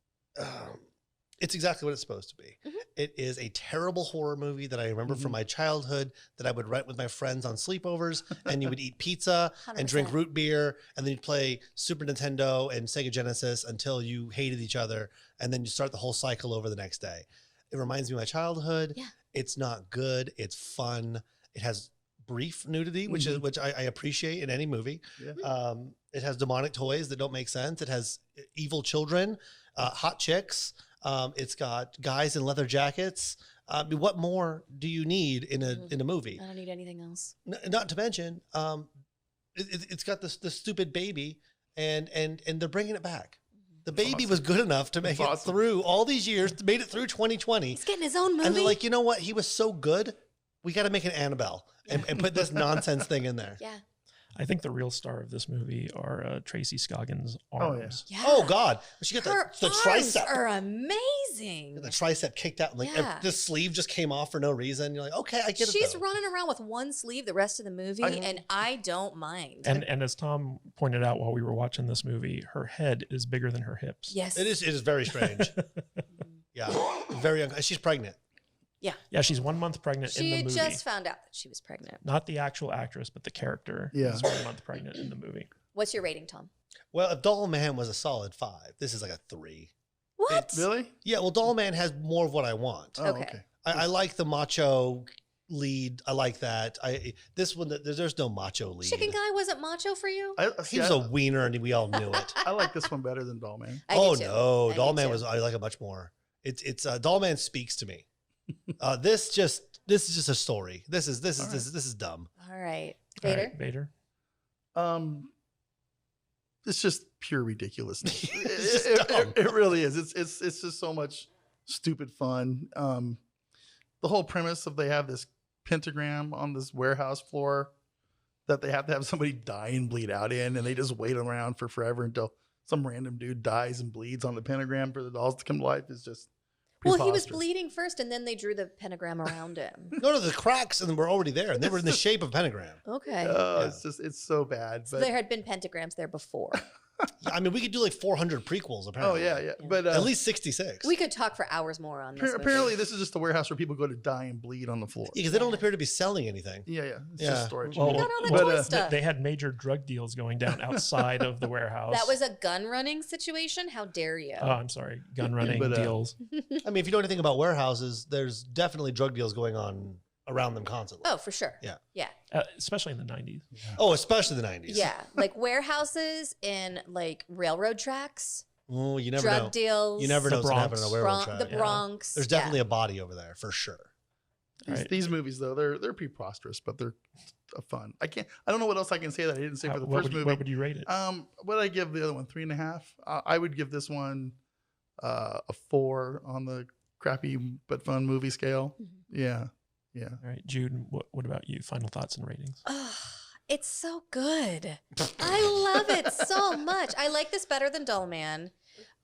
it's exactly what it's supposed to be. Mhm. It is a terrible horror movie that I remember from my childhood that I would rent with my friends on sleepovers, and you would eat pizza and drink 100%. root beer, and then you'd play Super Nintendo and Sega Genesis until you hated each other, and then you start the whole cycle over the next day. It reminds me of my childhood. Yeah. It's not good. It's fun. It has brief nudity, which I appreciate in any movie. Yeah. It has demonic toys that don't make sense. It has evil children, hot chicks. It's got guys in leather jackets. What more do you need in a movie? I don't need anything else. Not to mention, it's got the stupid baby, and they're bringing it back. The baby was good enough to make it awesome. through all these years, made it through 2020. He's getting his own movie. And they're like, you know what? He was so good. We got to make an Annabelle and put this nonsense thing in there. yeah. I think the real star of this movie are Tracy Scoggins' Oh, yeah. arms. Yeah. Oh God, she got Her the arms tricep. are amazing. The tricep kicked out, and like Yeah. the sleeve just came off for no reason. You're like, okay, I get it. She's though. running around with one sleeve the rest of the movie, and I don't mind. And as Tom pointed out while we were watching this movie, her head is bigger than her hips. yes. It is very strange. Yeah, very young. She's pregnant. Yeah, she's 1 month pregnant in She the movie. just found out that she was pregnant. Not the actual actress, but the character Yeah. is 1 month pregnant in the movie. What's your rating, Tom? Well, if Dollman was a solid 5, this is like a 3. What? Really? Yeah, well, Dollman has more of what I want. Oh, Okay. okay. I like the macho lead. I like that. This one, there's no macho lead. Chicken Guy wasn't macho for you? He was a wiener, and we all knew it. I like this one better than Dollman. I do Oh too. no, I do Dollman too. was. I like it much more. It's Dollman speaks to me. This is just a story. This is dumb. All right. All Vader? right, Vader. It's just pure ridiculousness. It's just dumb. It really is. It's just so much stupid fun. The whole premise of they have this pentagram on this warehouse floor that they have to have somebody die and bleed out in, and they just wait around for forever until some random dude dies and bleeds on the pentagram for the dolls to come to life is just Well, he was preposterous. bleeding first, and then they drew the pentagram around him. No, the cracks and were already there, and they were in the shape of pentagram. Okay. Yeah. It's so bad. So But there had been pentagrams there before. I mean, we could do like 400 prequels. oh Apparently. yeah. But At least 66. We could talk for hours more on this. movie. apparently this is just a warehouse where people go to die and bleed on the floor. because they don't appear to be selling anything. Yeah. It's Yeah. just storage. Well, got all the well, toy they- stuff. They had major drug deals going down outside of the warehouse. That was a gun running situation. How dare you? Oh, I'm sorry. Gun running But, deals. I mean, if you know anything about warehouses, there's definitely drug deals going on around them constantly. Oh, for sure. Yeah. Yeah. Especially in the 90s. Oh, especially the 90s. Yeah. Like warehouses and like railroad tracks, Oh, you never drug know. deals. You never The know what's going to happen Bronx. on a railroad track. The Yeah. Bronx. There's definitely a body over there for sure. Right. These movies though, they're preposterous, but they're fun. I don't know what else I can say that I didn't say for the what first would, movie. what would you rate it? What did I give the other one? 3.5. I would give this one a 4 on the crappy but fun movie scale. Mhm. Yeah. All right, Jude, what about you? Final thoughts and ratings? It's so good. I love it so much. I like this better than Dollman.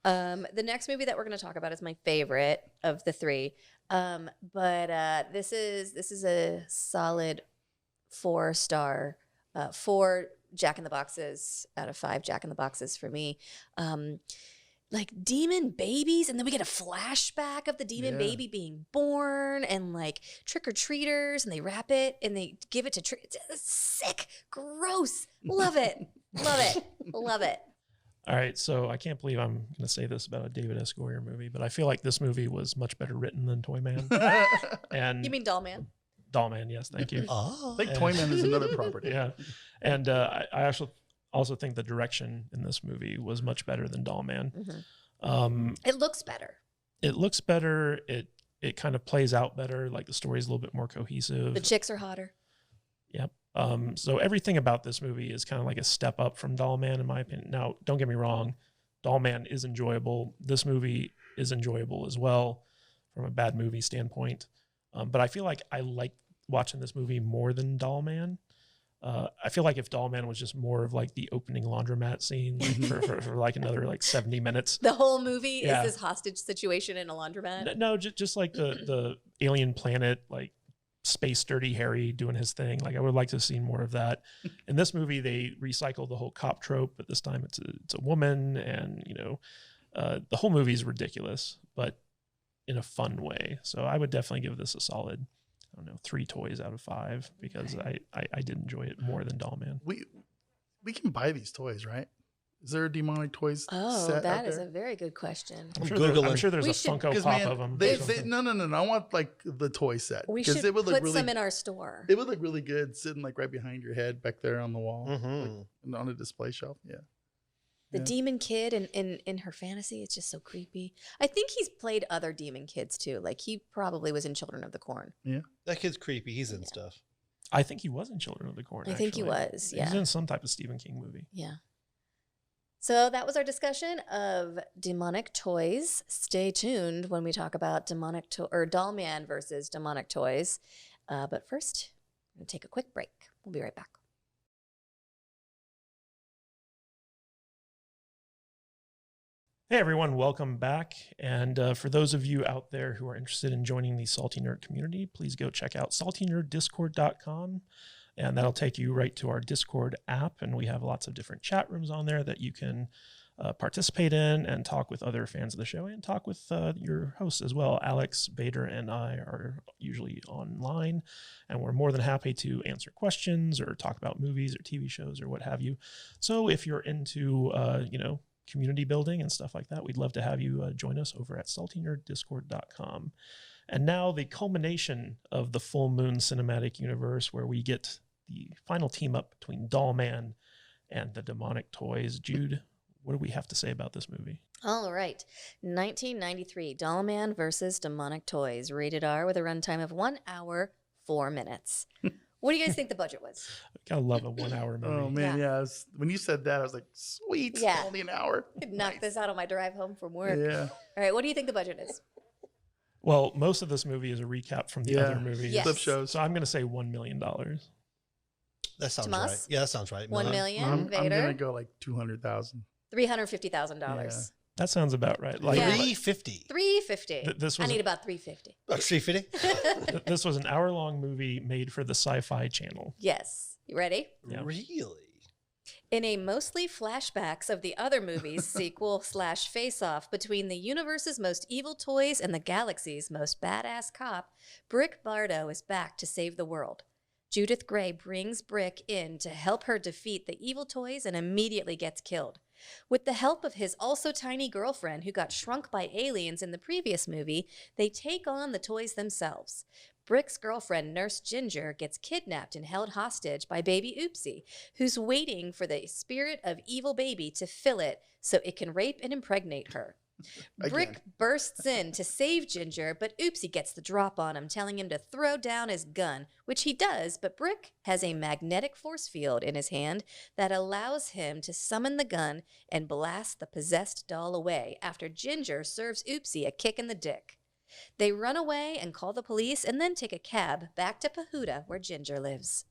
The next movie that we're going to talk about is my favorite of the three. But this is a solid 4-star, 4 Jack in the Boxes out of 5 Jack in the Boxes for me. Like demon babies, and then we get a flashback of the demon baby being born, and like trick-or-treaters, and they wrap it and they give it to it's sick, gross. Love it. Love it. Love it. All right, so I can't believe I'm going to say this about a David S. Goyer movie, but I feel like this movie was much better written than Toyman. And You mean Dollman? Dollman, yes, thank you. Oh. I think Toyman is another property. Yeah, and I also think the direction in this movie was much better than Dollman. Mm-hmm. It looks better. It looks better. It kind of plays out better. Like the story's a little bit more cohesive. The chicks are hotter. Yep. So everything about this movie is kind of like a step up from Dollman, in my opinion. Now, don't get me wrong, Dollman is enjoyable. This movie is enjoyable as well from a bad movie standpoint. But I feel like I like watching this movie more than Dollman. I feel like if Dollman was just more of like the opening laundromat scene for like another like 70 minutes. The whole movie Yeah. is this hostage situation in a laundromat. No, just like the alien planet, like Space Dirty Harry doing his thing. Like I would like to see more of that. In this movie, they recycled the whole cop trope, but this time it's a woman, and the whole movie is ridiculous, but in a fun way. So I would definitely give this a solid, I don't know, 3 toys out of 5 because I did enjoy it more than Dollman. We can buy these toys, right? Is there a demonic toys Oh, set that out is there? a very good question. I'm Googling. sure there's We a should- Funko 'Cause, Pop man, of them. No. I want like the toy set. We 'Cause should it would look put really, some in our store. It would look really good sitting like right behind your head back there on the wall, Mhm. like, on a display shelf. Yeah. The Yeah. demon kid in her fantasy, it's just so creepy. I think he's played other demon kids too. Like he probably was in Children of the Corn. That kid's creepy. He's in stuff. I think he was in Children of the Corn. I think he actually. was, He's yeah. in some type of Stephen King movie. Yeah. So that was our discussion of demonic toys. Stay tuned when we talk about Dollman versus demonic toys. But first, we're going to take a quick break. We'll be right back. Hey everyone, welcome back. And for those of you out there who are interested in joining the Salty Nerd community, please go check out saltynerd.discord.com. And that'll take you right to our Discord app. And we have lots of different chat rooms on there that you can participate in and talk with other fans of the show and talk with your hosts as well. Alex, Bader, and I are usually online. And we're more than happy to answer questions or talk about movies or TV shows or what have you. So if you're into, community building and stuff like that, we'd love to have you join us over at saltynerddiscord.com. And now the culmination of the Full Moon cinematic universe, where we get the final team up between Dollman and the demonic toys. Jude, what do we have to say about this movie? All right. 1993, Dollman versus demonic toys. Rated R with a runtime of 1 hour, 4 minutes. What do you guys think the budget was? Gotta love a 1 hour movie. Oh man, yeah. When you said that, I was like, sweet. Yeah. Only an hour. Could knock this out on my drive home from work. Yeah. All right. What do you think the budget is? Well, most of this movie is a recap from the Yeah. other movies. Yes. Clip shows. So I'm going to say $1 million. That sounds Tomas? right. Yeah, that sounds right. 1 million. I'm Vader? gonna go like 200,000. $350,000. That sounds about right. Like Yeah. 350. $350. This I was need about $350. Oh, 350? this was an hour-long movie made for the Sci-Fi Channel. Yes. You ready? Yeah. Really? In a mostly flashbacks of the other movies sequel/face-off between the universe's most evil toys and the galaxy's most badass cop, Brick Bardo is back to save the world. Judith Gray brings Brick in to help her defeat the evil toys and immediately gets killed. With the help of his also tiny girlfriend who got shrunk by aliens in the previous movie, they take on the toys themselves. Brick's girlfriend, Nurse Ginger, gets kidnapped and held hostage by baby Oopsie, who's waiting for the spirit of evil baby to fill it so it can rape and impregnate her. Brick bursts in to save Ginger, but Oopsie gets the drop on him, telling him to throw down his gun, which he does, but Brick has a magnetic force field in his hand that allows him to summon the gun and blast the possessed doll away after Ginger serves Oopsie a kick in the dick. They run away and call the police and then take a cab back to Pahuta, where Ginger lives.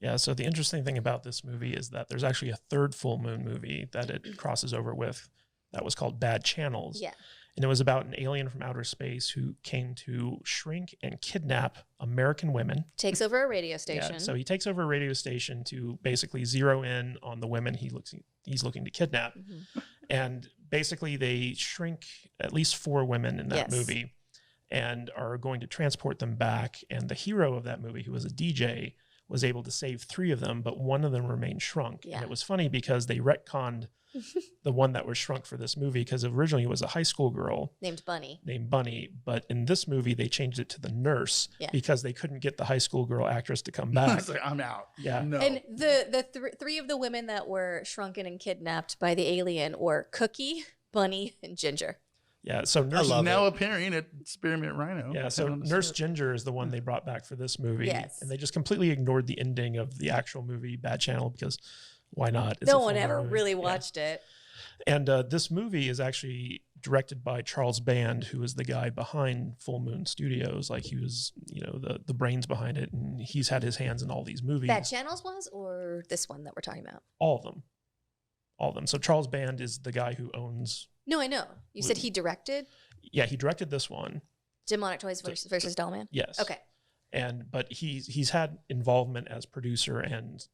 Yeah, so the interesting thing about this movie is that there's actually a third full moon movie that it crosses over with that was called Bad Channels. Yeah. And it was about an alien from outer space who came to shrink and kidnap American women. Takes over a radio station. Yeah, so he takes over a radio station to basically zero in on the women he's looking to kidnap. And basically they shrink at least 4 women in that movie and are going to transport them back. And the hero of that movie, who was a DJ, was able to save 3 of them, but 1 of them remained shrunk. Yeah. And it was funny because they retconned the one that was shrunk for this movie because originally it was a high school girl named Bunny. But in this movie they changed it to the nurse because they couldn't get the high school girl actress to come back. It's like, I'm out. Yeah. No. And the 3 of the women that were shrunken and kidnapped by the alien were Cookie, Bunny, and Ginger. Yeah, so Nurse now appearing at Spearmint Rhino. Yeah, so Nurse Ginger is the one they brought back for this movie. Yes. And they just completely ignored the ending of the actual movie Bad Channel because why not? It's a No full one ever movie. really watched it. And this movie is actually directed by Charles Band, who is the guy behind Full Moon Studios. Like he was, the brains behind it, and he's had his hands in all these movies. Bad Channels was, or this one that we're talking about? All of them. So Charles Band is the guy who owns. No, I know. You said he directed Yeah, he directed this one. Demonic Toys versus Dollman? Yes. Okay. But he's had involvement as producer and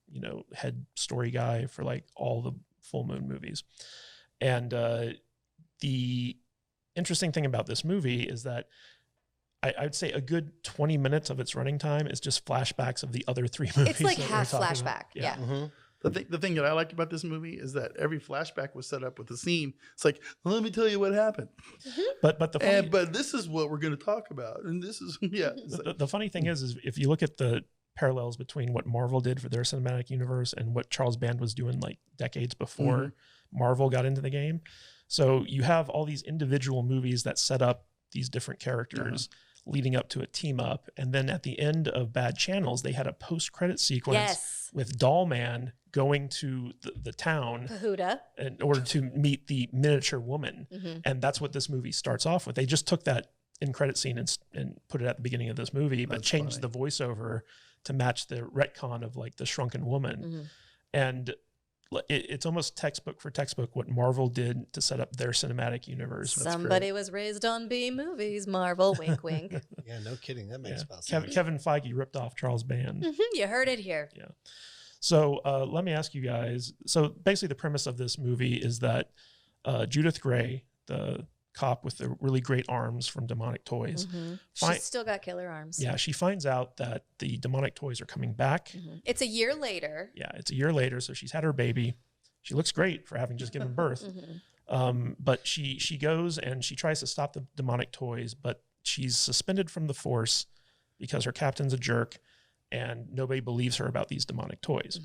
head story guy for like all the Full Moon movies. And the interesting thing about this movie is that I'd say a good 20 minutes of its running time is just flashbacks of the other 3 movies. It's like that we're half talking flashback. about. Yeah. Mm-hmm. The thing that I like about this movie is that every flashback was set up with a scene. It's like, let me tell you what happened. But the funny, But this is what we're going to talk about, and this is It's like, the funny thing is if you look at the parallels between what Marvel did for their cinematic universe and what Charles Band was doing like decades before Marvel got into the game. So you have all these individual movies that set up these different characters leading up to a team up. And then at the end of Bad Channels, they had a post-credit sequence with Dollman going to the town Pahuda in order to meet the miniature woman. And that's what this movie starts off with. They just took that in credit scene and put it at the beginning of this movie, but changed the voiceover to match the retcon of like the shrunken woman. And it's almost textbook for textbook what Marvel did to set up their cinematic universe. Somebody was raised on B movies, Marvel, wink, wink. Yeah, no kidding. That makes about sense. Kevin Feige ripped off Charles Band. You heard it here. Yeah. So let me ask you guys. So basically the premise of this movie is that Judith Gray, the cop with the really great arms from Demonic Toys. She's still got killer arms. Yeah, she finds out that the Demonic Toys are coming back. It's a year later. Yeah, it's a year later, so she's had her baby. She looks great for having just given birth. But she goes and she tries to stop the Demonic Toys, but she's suspended from the force because her captain's a jerk and nobody believes her about these Demonic Toys.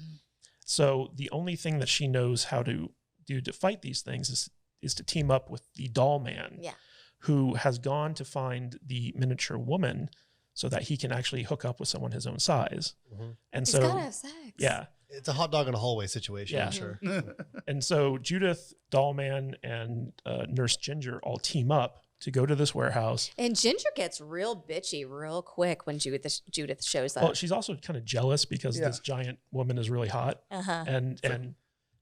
So the only thing that she knows how to do to fight these things is to team up with the Dollman, who has gone to find the miniature woman so that he can actually hook up with someone his own size. And He's so, gotta have sex. yeah. It's a hot dog in a hallway situation, Yeah. I'm sure. And so Judith, Dollman, and Nurse Ginger all team up to go to this warehouse. And Ginger gets real bitchy real quick when Judith shows up. Well, she's also kind of jealous because this giant woman is really hot. And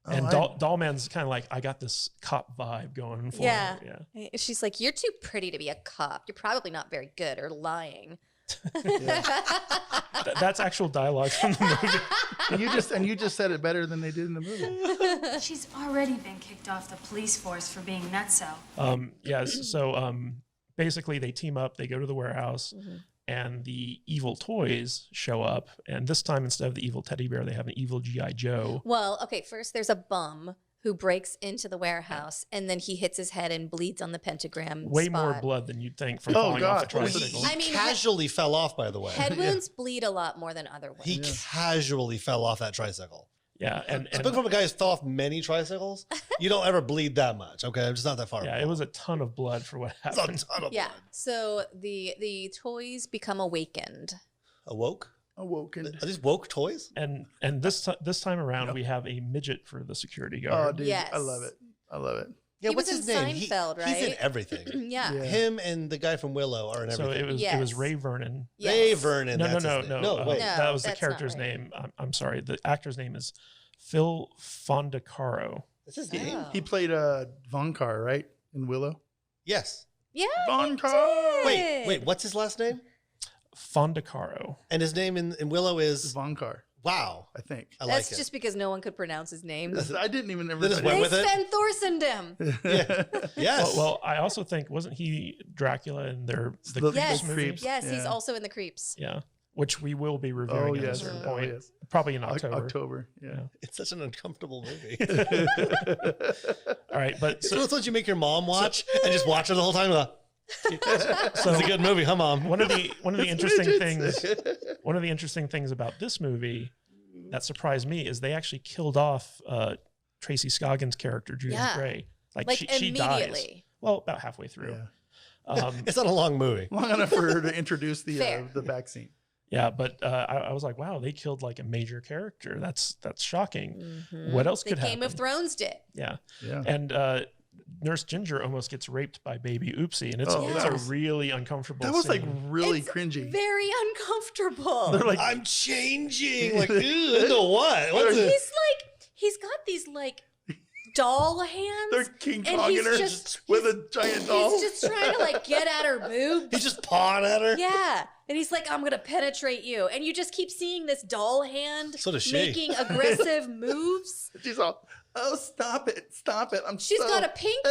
Dollman's kind of like, I got this cop vibe going for her. Yeah. She's like, you're too pretty to be a cop. You're probably not very good or lying. That's actual dialogue from the movie. and you just said it better than they did in the movie. She's already been kicked off the police force for being nutso. So basically they team up, they go to the warehouse, and the evil toys show up. And this time, instead of the evil teddy bear, they have an evil G.I. Joe. Well, okay, first there's a bum who breaks into the warehouse, and then he hits his head and bleeds on the pentagram Way spot. more blood than you'd think from falling off a tricycle. He casually fell off, by the way. Head wounds bleed a lot more than other wounds. He casually fell off that tricycle. Yeah, and Speaking from a guy who's fell off many tricycles, you don't ever bleed that much. Okay, I'm just not that far. Yeah, it was a ton of blood for what happened. It's a ton of blood. So the toys become awakened. Awoken. Are these woke toys? And this time around, we have a midget for the security guard. Oh, dude, Yes. I love it. Yeah, He what's was his in name? Seinfeld, He's in right? everything. Yeah. Yeah. Him and the guy from Willow are in So everything. it was Yes. Ray Vernon. Ray Yes. Vernon. No, that's no, his no, name. no. No, wait. No. That was the that's not character's right. name. I'm sorry. The actor's name is Phil Fondacaro. That's his name. Oh. He played Von Carr, right? In Willow. Yes. Yeah. Von he Carr. did. Wait. What's his last name? Fondacaro. And his name in Willow is Von Carr, wow. I think. I That's like just because no one could pronounce his name. I didn't even ever. They just study went They with it? Sven Thorsoned him. it. Yes. Well, I also think wasn't he Dracula in the The- Creeps Yes. movie? Creeps. Yes, he's Yeah. also in the Creeps. Yeah, which we will be reviewing Oh at a yes. certain Oh point, yes. probably in October. October. Yeah. it's such an uncomfortable movie. All right, but So it's what you make your mom watch and just watch her the whole time. It's a good movie, huh, Mom? one of the interesting midgets. things one of the interesting things about this movie that surprised me is they actually killed off Tracy Scoggins' character Judith Yeah. Gray. Like she dies. immediately. Well, about halfway through. Yeah. It's not a long movie. Long enough for her to introduce Fair. the back scene. Yeah, but I was like, wow, they killed like a major character. That's shocking. Mhm. What else The could Game happen? of Thrones did. Yeah, Yeah. and Nurse Ginger almost gets raped by Baby Oopsie, and it's Oh, it's that a was- really uncomfortable. That was like scene. really It's cringy. Very uncomfortable. They're like, I'm changing. Like, into what? What's it? He's got these like doll hands. they're King and Konging he's her just- with a giant doll. He's just trying to like get at her boobs. He's just pawing at her. Yeah. And he's like, I'm going to penetrate you. And you just keep seeing this doll hand So does she. making aggressive moves. She's all, oh, stop it. She's got a pink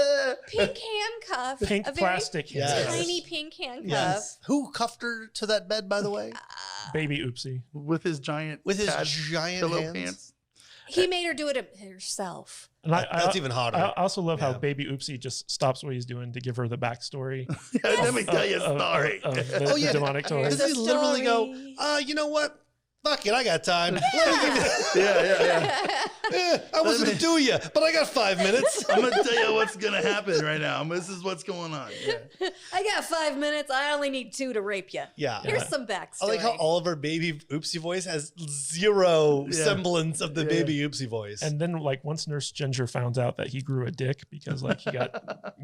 handcuff. Pink a very plastic Yes. handcuff. tiny pink handcuff. Yes. Who cuffed her to that bed, by the way? Baby Oopsie. with his giant With his pad giant pillow hands? pants. He made her do it herself. And That's even hotter. I also love how Yeah. Baby Oopsie just stops what he's doing to give her the backstory Yeah, let me tell you a story. of the, Oh, yeah. the demonic Here's toys. the Does he literally story. go, you know what? Fuck it, I got time. Let me give you- yeah. I wasn't going to do you, but I got 5 minutes. I'm gonna tell you what's gonna happen right now. This is what's going on. Yeah. I got 5 minutes. I only need 2 to rape you. Yeah. Here's some backstory. I like how Oliver Baby Oopsie voice has zero Yeah. semblance of the Yeah. Baby Oopsie voice. And then like once Nurse Ginger found out that he grew a dick because like he got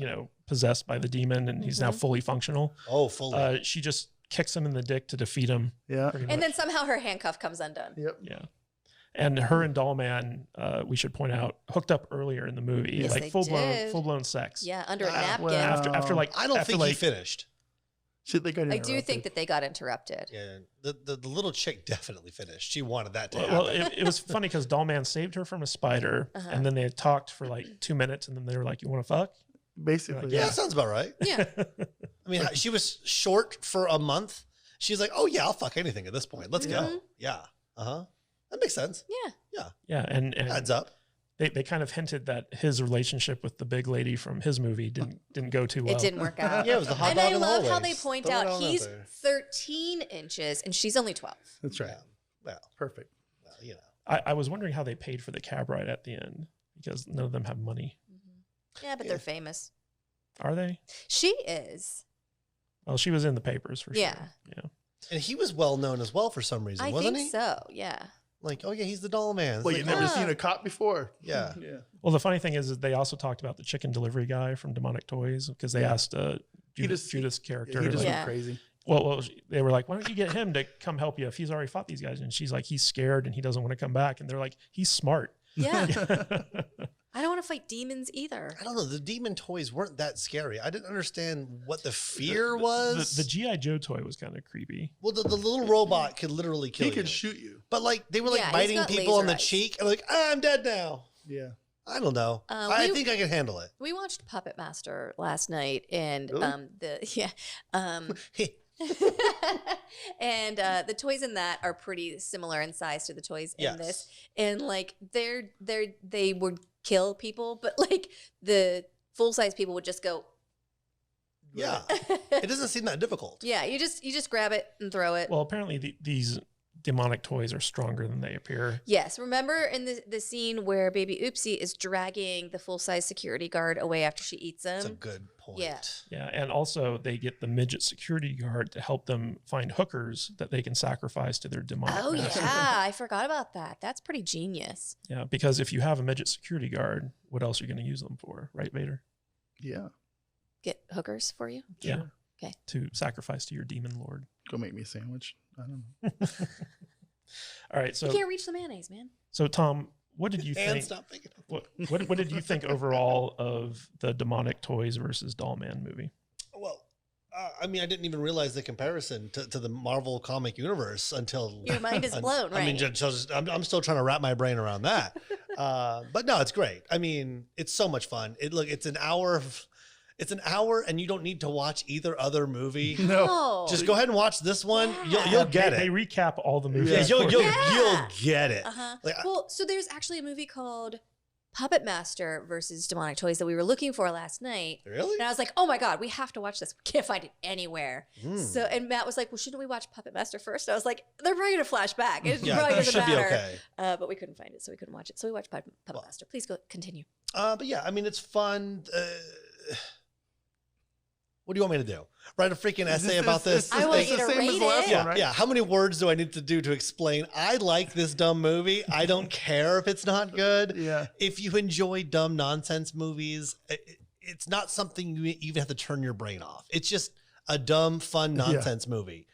possessed by the demon and he's now fully functional, oh, fully. she just kicks him in the dick to defeat him. Yeah. pretty And much. then somehow her handcuff comes undone. Yep. Yeah. And her and Dollman, we should point out, hooked up earlier in the movie, Yes, like they full did. blown sex. Yeah, under a Wow. napkin. Wow. After like I don't after think like he finished. Shit, they got I do interrupted. think that they got interrupted. Yeah, the little chick definitely finished. She wanted that to well, happen. it was funny because Dollman saved her from a spider, Uh-huh. and then they had talked for like 2 minutes, and then they were like, "You want to fuck?" basically. yeah, Yeah. that sounds about right. Yeah. I mean, she was short for a month. She's like, oh yeah, I'll fuck anything at this point. Let's Mm-hmm. go. Yeah. Uh-huh. That makes sense. Yeah. Yeah, and Adds up. they kind of hinted that his relationship with the big lady from his movie didn't go too well. It didn't work out. Yeah, it was the hot And dog I in the love how hallways. they point Throw it out on he's there. 13 inches and she's only 12. That's right. Yeah. Well, Perfect. you know. I was wondering how they paid for the cab ride at the end because none of them have money. Yeah, but they're famous. Are they? She is. Well, she was in the papers for Yeah. sure. Yeah. And he was well known as well for some reason, I wasn't think he? so. Yeah. Like, oh yeah, he's the doll man. It's Well, like, you've never Yeah. seen a cop before. Yeah. Yeah. Well, the funny thing is that they also talked about the chicken delivery guy from Demonic Toys because they Yeah. asked Judith's character. He just like, Yeah. went crazy. well, they were like, why don't you get him to come help you if he's already fought these guys? And she's like, he's scared and he doesn't want to come back. And they're like, he's smart. Yeah. I don't want to fight demons either. I don't know. The demon toys weren't that scary. I didn't understand what the fear was. The G.I. Joe toy was kind of creepy. well, the little robot could literally kill He you. could shoot you. But like they were like Yeah, he's biting got people on laser the eyes. cheek and like, I'm dead now. Yeah. I don't know. I we- think I can handle it. We watched Puppet Master last night and Really? and the toys in that are pretty similar in size to the toys in Yes. this. And like they would kill people, but like the full-size people would just go Yeah. It doesn't seem that difficult. Yeah, you just grab it and throw it. Well, apparently these demonic toys are stronger than they appear. Yes, remember in the scene where Baby Oopsie is dragging the full-size security guard away after she eats him? That's a good point. Yeah. Yeah, and also they get the midget security guard to help them find hookers that they can sacrifice to their demonic Oh master. yeah, I forgot about that. That's pretty genius. Yeah, because if you have a midget security guard, what else are you going to use them for, right, Vader? Yeah. Get hookers for you? Yeah. Okay. To sacrifice to your demon lord. Go make me a sandwich. I don't know. All right. So You can't reach the mayonnaise, man. so Tom, what did you And think? stop thinking. What did you think overall of the demonic toys versus Dollman movie? Well, I mean, I didn't even realize the comparison to the Marvel comic universe until Your mind is blown, right? I mean, I'm still trying to wrap my brain around that. But no, it's great. I mean, it's so much fun. It's an hour. It's an hour, and you don't need to watch either other movie. No. Just go ahead and watch this one. Yeah. You'll get They it. recap all the movies. Yeah, for you. you'll get it. Uh-huh. Like, Well, so there's actually a movie called Puppet Master versus Demonic Toys that we were looking for last night. Really? And I was like, oh my God, we have to watch this. We can't find it anywhere. Hmm. So, and Matt was like, well, shouldn't we watch Puppet Master first? I was like, they're probably going to flash back. It Yeah, probably it doesn't should be matter. okay. But we couldn't find it, so we couldn't watch it. So we watched Puppet Well. Master. Please go continue. But yeah, I mean, it's fun. What do you want me to do? Write a freaking essay about this? I want it's you the to same as rate the last it. one, right? Yeah. How many words do I need to do to explain? I like this dumb movie. I don't care if it's not good. Yeah. If you enjoy dumb nonsense movies, it's not something you even have to turn your brain off. It's just a dumb, fun nonsense movie.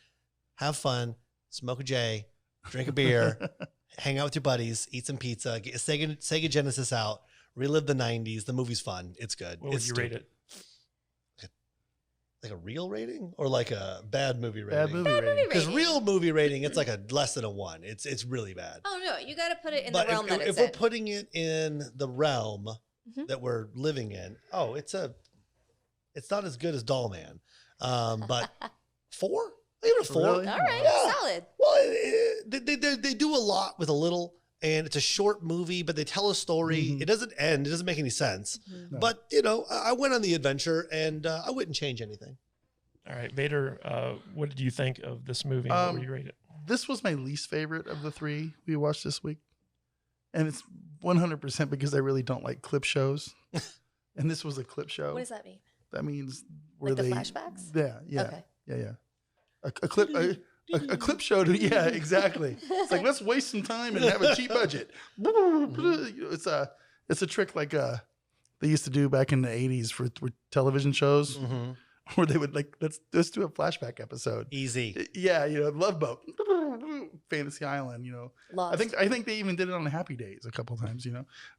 Have fun, smoke a J, drink a beer, hang out with your buddies, eat some pizza, get a Sega Genesis out, relive the 90s. The movie's fun. It's good. What would It's you stupid. rate it? Like a real rating or like a bad movie rating? Bad movie rating. Because real movie rating, it's like a less than a 1. It's really bad. Oh, no, you got to put it in But the realm that if it's we're in. putting it in the realm Mhm. that we're living in, it's not as good as Dollman. But 4? I give it a 4. Really? All right, Yeah. solid. Well, they do a lot with a little, and it's a short movie, but they tell a story. Mhm. It doesn't end. It doesn't make any sense. Mhm. No. But, I went on the adventure, and I wouldn't change anything. All right, Vader, what did you think of this movie? What would you rate it? This was my least favorite of the 3 we watched this week. And it's 100% because I really don't like clip shows. And this was a clip show. What does that mean? That means where Like the they flashbacks? Yeah. Okay. Yeah. A clip a clip show to exactly. It's like, let's waste some time and have a cheap budget. It's a trick like they used to do back in the 80s for television shows where they would like let's do a flashback episode. Easy. Yeah, Love Boat, Fantasy Island, Lost. I think they even did it on Happy Days a couple times,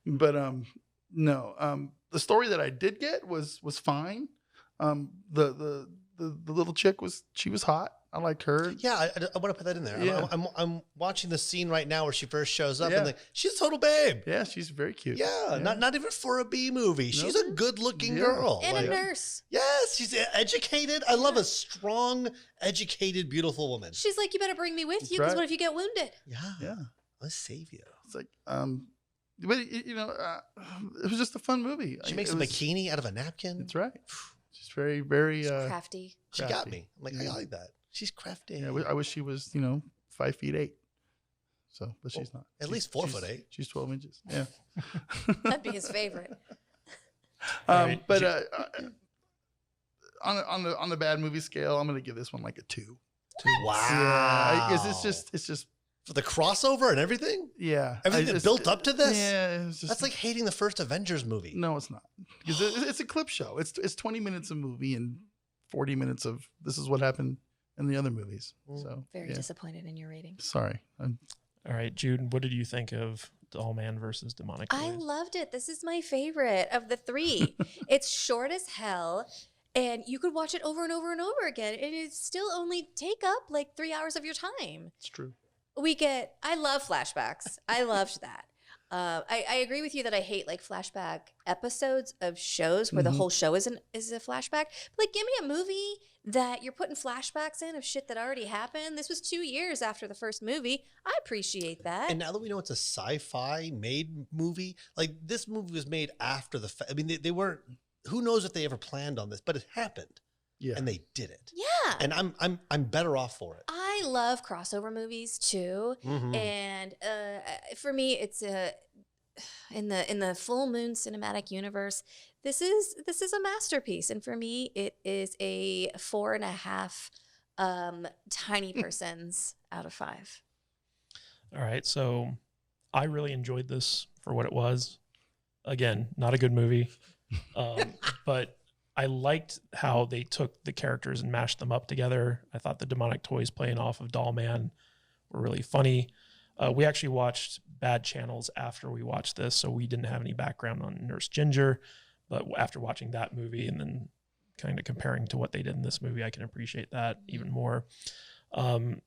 But no. The story that I did get was fine. The little chick she was hot. I liked her. Yeah, I want to put that in there. Yeah. I'm watching the scene right now where she first shows up, Yeah. and like she's a total babe. Yeah, she's very cute. Yeah, not even for a B movie. She's a good-looking Yeah. girl. And Like, a nurse. yes, she's educated. I love a strong, educated, beautiful woman. She's like, you better bring me with That's you because right. what if you get wounded? Yeah, Yeah. let's save you. It's like, but it was just a fun movie. She makes a bikini out of a napkin. That's right. She's very, very. She's crafty. She got crafty. me. I'm like, I like that. She's crafty. Yeah, I wish she was, 5'8". So, but she's not. At She's- least 4'8". She's 12 inches. Yeah. That'd be his favorite. Right. But on the bad movie scale, I'm gonna give this one like a 2. Wow. Yeah, it's just For the crossover and everything? yeah. Everything that built up to this? Yeah, it's just, That's like hating the first Avengers movie. no, it's not because it's a clip show. It's 20 minutes of movie and 40 minutes of this is what happened in the other movies. So Very yeah. disappointed in your rating. Sorry. All right, Jude, what did you think of Dollman versus Demonic Toys? I loved it. This is my favorite of the 3. It's short as hell. And you could watch it over and over and over again. And it still only take up like 3 hours of your time. It's true. I love flashbacks. I loved that. I agree with you that I hate like flashback episodes of shows where the whole show is a flashback. But like, give me a movie that you're putting flashbacks in of shit that already happened. This was 2 years after the first movie. I appreciate that. And now that we know it's a sci-fi made movie, like this movie was made after the fact. I mean, they weren't. Who knows if they ever planned on this? But it happened, Yeah. and they did it. yeah. And I'm better off for it. I love crossover movies too. Mhm. And for me, it's in the full moon cinematic universe. This is a masterpiece, and for me, it is a 4.5 tiny persons out of 5. All right, so I really enjoyed this for what it was. Again, not a good movie, but I liked how they took the characters and mashed them up together. I thought the demonic toys playing off of Dollman were really funny. We actually watched Bad Channels after we watched this, so we didn't have any background on Nurse Ginger. But after watching that movie and then kind of comparing to what they did in this movie, I can appreciate that even more.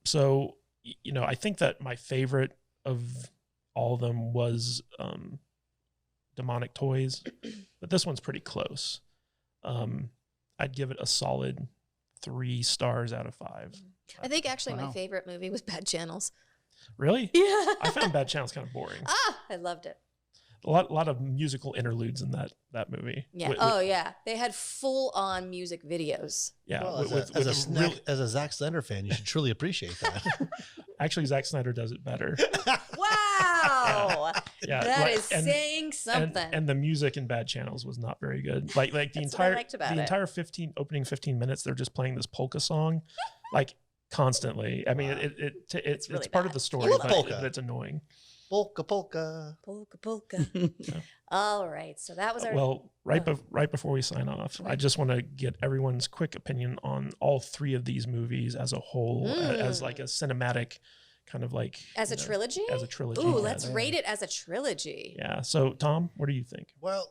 So, you know, I think that my favorite of all of them was Demonic Toys, but this one's pretty close. I'd give it a solid 3 stars out of 5. I think actually Wow. my favorite movie was Bad Channels. Really? Yeah. I found Bad Channels kind of boring. I loved it. A lot of musical interludes in that movie. Yeah. Oh, yeah. They had full-on music videos. Yeah. Well, with as a Zack Snyder fan, you should truly appreciate that. actually, Zack Snyder does it better. Wow. Yeah, That is saying something. And the music in Bad Channels was not very good. Like the That's what I entire liked about the it. entire opening 15 minutes, they're just playing this polka song, like constantly. I mean, it's really part of bad. the story, love but polka. it's annoying. Polka, polka. Polka, polka. All right. So that was our... Well, right before we sign off, I just want to get everyone's quick opinion on all 3 of these movies as a whole, as like a cinematic kind of like As a you know, trilogy? As a trilogy. Ooh, yeah. let's rate it as a trilogy. Yeah. So, Tom, what do you think? Well,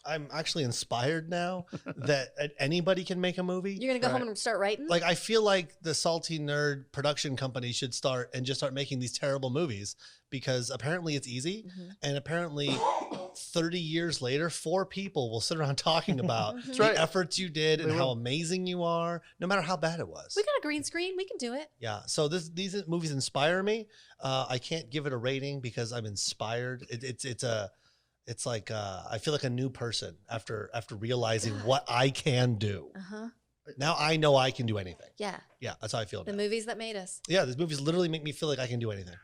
I'm actually inspired now that anybody can make a movie. You're going to go home and start writing? Like, I feel like the Salty Nerd production company should start making these terrible movies, because apparently it's easy. And apparently 30 years later, 4 people will sit around talking about the right. efforts you did and They how will. amazing you are, no matter how bad it was. We got a green screen. We can do it. Yeah. So these movies inspire me. I can't give it a rating because I'm inspired. It's like I feel like a new person after realizing what I can do. Uh-huh. Now I know I can do anything. Yeah. Yeah, that's how I feel The now. movies that made us. Yeah, these movies literally make me feel like I can do anything.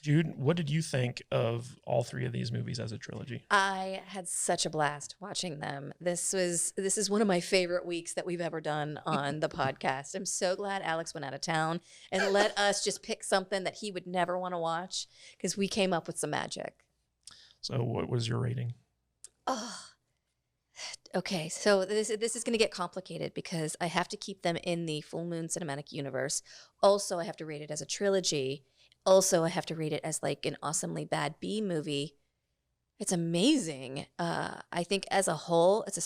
Jude, what did you think of all 3 of these movies as a trilogy? I had such a blast watching them. This is one of my favorite weeks that we've ever done on the podcast. I'm so glad Alex went out of town and let us just pick something that he would never want to watch, because we came up with some magic. So, what was your rating? Oh, okay. So this is going to get complicated because I have to keep them in the Full Moon Cinematic Universe. Also, I have to rate it as a trilogy. Also, I have to rate it as like an awesomely bad B movie. It's amazing. I think as a whole, it's a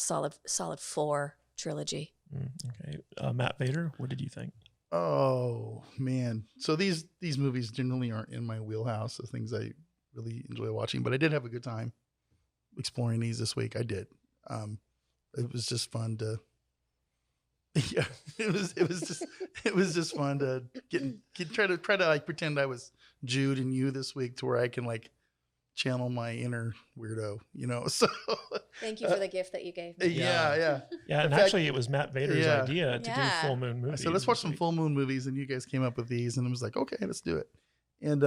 solid 4 trilogy. Okay, Matt Vader, what did you think? Oh man, so these movies generally aren't in my wheelhouse of things I really enjoy watching, but I did have a good time exploring these this week. I did. It was just fun to. Yeah, it was just fun to try to like pretend I was Jude and you this week, to where I can like channel my inner weirdo, you know. So Thank you for the gift that you gave me. yeah. Yeah, and fact- actually, it was Matt Vader's Yeah. idea to Yeah. do Full Moon movies. So let's watch this some week. full moon movies, and you guys came up with these, and it was like, okay, let's do it. And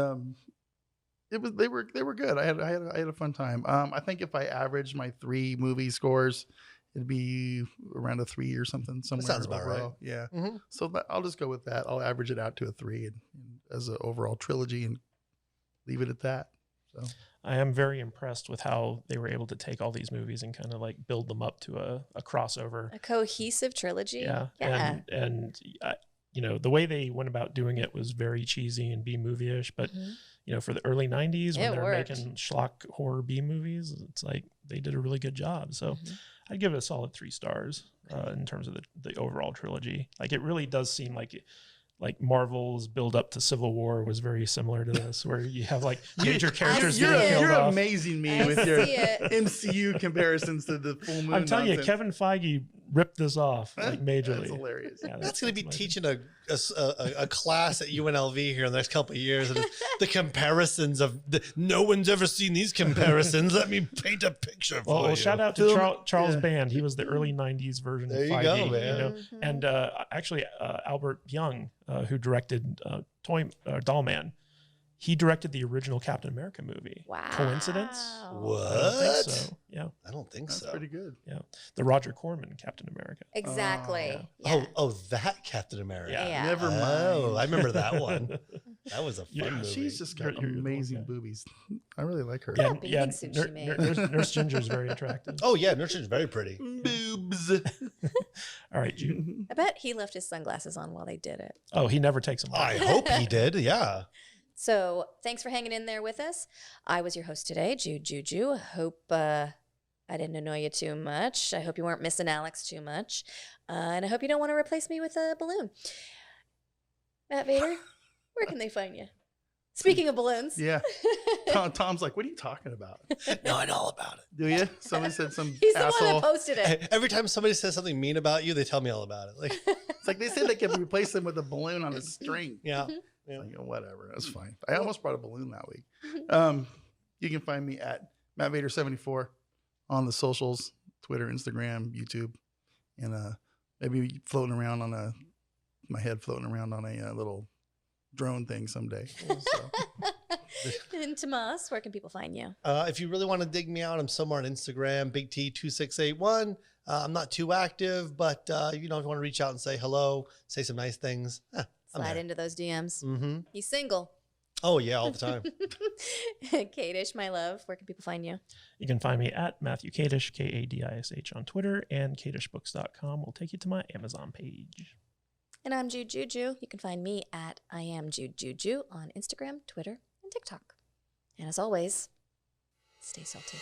they were good. I had a fun time. I think if I averaged my 3 movie scores, it'd be around a 3 or something. Somewhere sounds about right. overall. Yeah. Mhm. So I'll just go with that. I'll average it out to a 3 as an overall trilogy and leave it at that. So I am very impressed with how they were able to take all these movies and kind of like build them up to a crossover. A cohesive trilogy. Yeah, Yeah. and you know, the way they went about doing it was very cheesy and B movie-ish, but Mhm. you know, for the early 90s when It they're worked. making schlock horror B movies, it's like they did a really good job. So Mm-hmm. I'd give it a solid 3 stars in terms of the overall trilogy. Like, it really does seem like Marvel's build up to Civil War was very similar to this, where you have like major characters see getting it. killed you're off. amazing me I with your see it. MCU comparisons to the full moon. I'm telling you, nonsense. Kevin Feige ripped this off like majorly. That's hilarious. Yeah, That's going to be my- teaching a class at UNLV here in the next couple of years. And the comparisons of no one's ever seen these comparisons. Let me paint a picture for Well, you. shout out to Film- Charles yeah. Band. He was the early '90s version There of you Feige. go, man. know? Mhm. And actually, Albert Young, who directed Dollman, he directed the original Captain America movie. Wow. Coincidence? I don't think What? so. Yeah, I don't think That's so. pretty good. the Roger Corman Captain America. Exactly. yeah. Yeah. Oh, that Captain America. Yeah. Never mind. Oh, I remember that one. That was a fun Yeah, movie. She's just got You're the one amazing guy. boobies. I really like her. Yeah. bathing suit she made. Nurse Ginger's very attractive. Oh yeah, Nurse is very pretty. Boob boobs. All right, Jude. I bet he left his sunglasses on while they did it. Oh, he never takes them off. I hope he did. Yeah. So thanks for hanging in there with us. I was your host today, Jude Juju. I hope I didn't annoy you too much. I hope you weren't missing Alex too much. And I hope you don't want to replace me with a balloon. Matt Vader, where can they find you? Speaking of balloons. Yeah. Tom's like, what are you talking about? No, I know all about it. Do you? Somebody said some He's the asshole. one that posted it. Every time somebody says something mean about you, they tell me all about it. Like, It's like they said they could replace him with a balloon on a string. yeah. It's like, oh, whatever. That's fine. I almost brought a balloon that week. You can find me at Matt Vader 74 on the socials, Twitter, Instagram, YouTube, and maybe floating around on my head floating around on a little drone thing someday. So. And Tomas, where can people find you? If you really want to dig me out, I'm somewhere on Instagram, Big T2681. I'm not too active, but if you want to reach out and say hello, say some nice things. Slide into those DMs. Mm-hmm. He's single. Oh, yeah, all the time. Kadish, my love, where can people find you? You can find me at Matthew Kadish, Kadish on Twitter, and kadishbooks.com will take you to my Amazon page. And I'm Jude Juju. You can find me at I am Jude Juju on Instagram, Twitter, and TikTok. And as always, stay salty.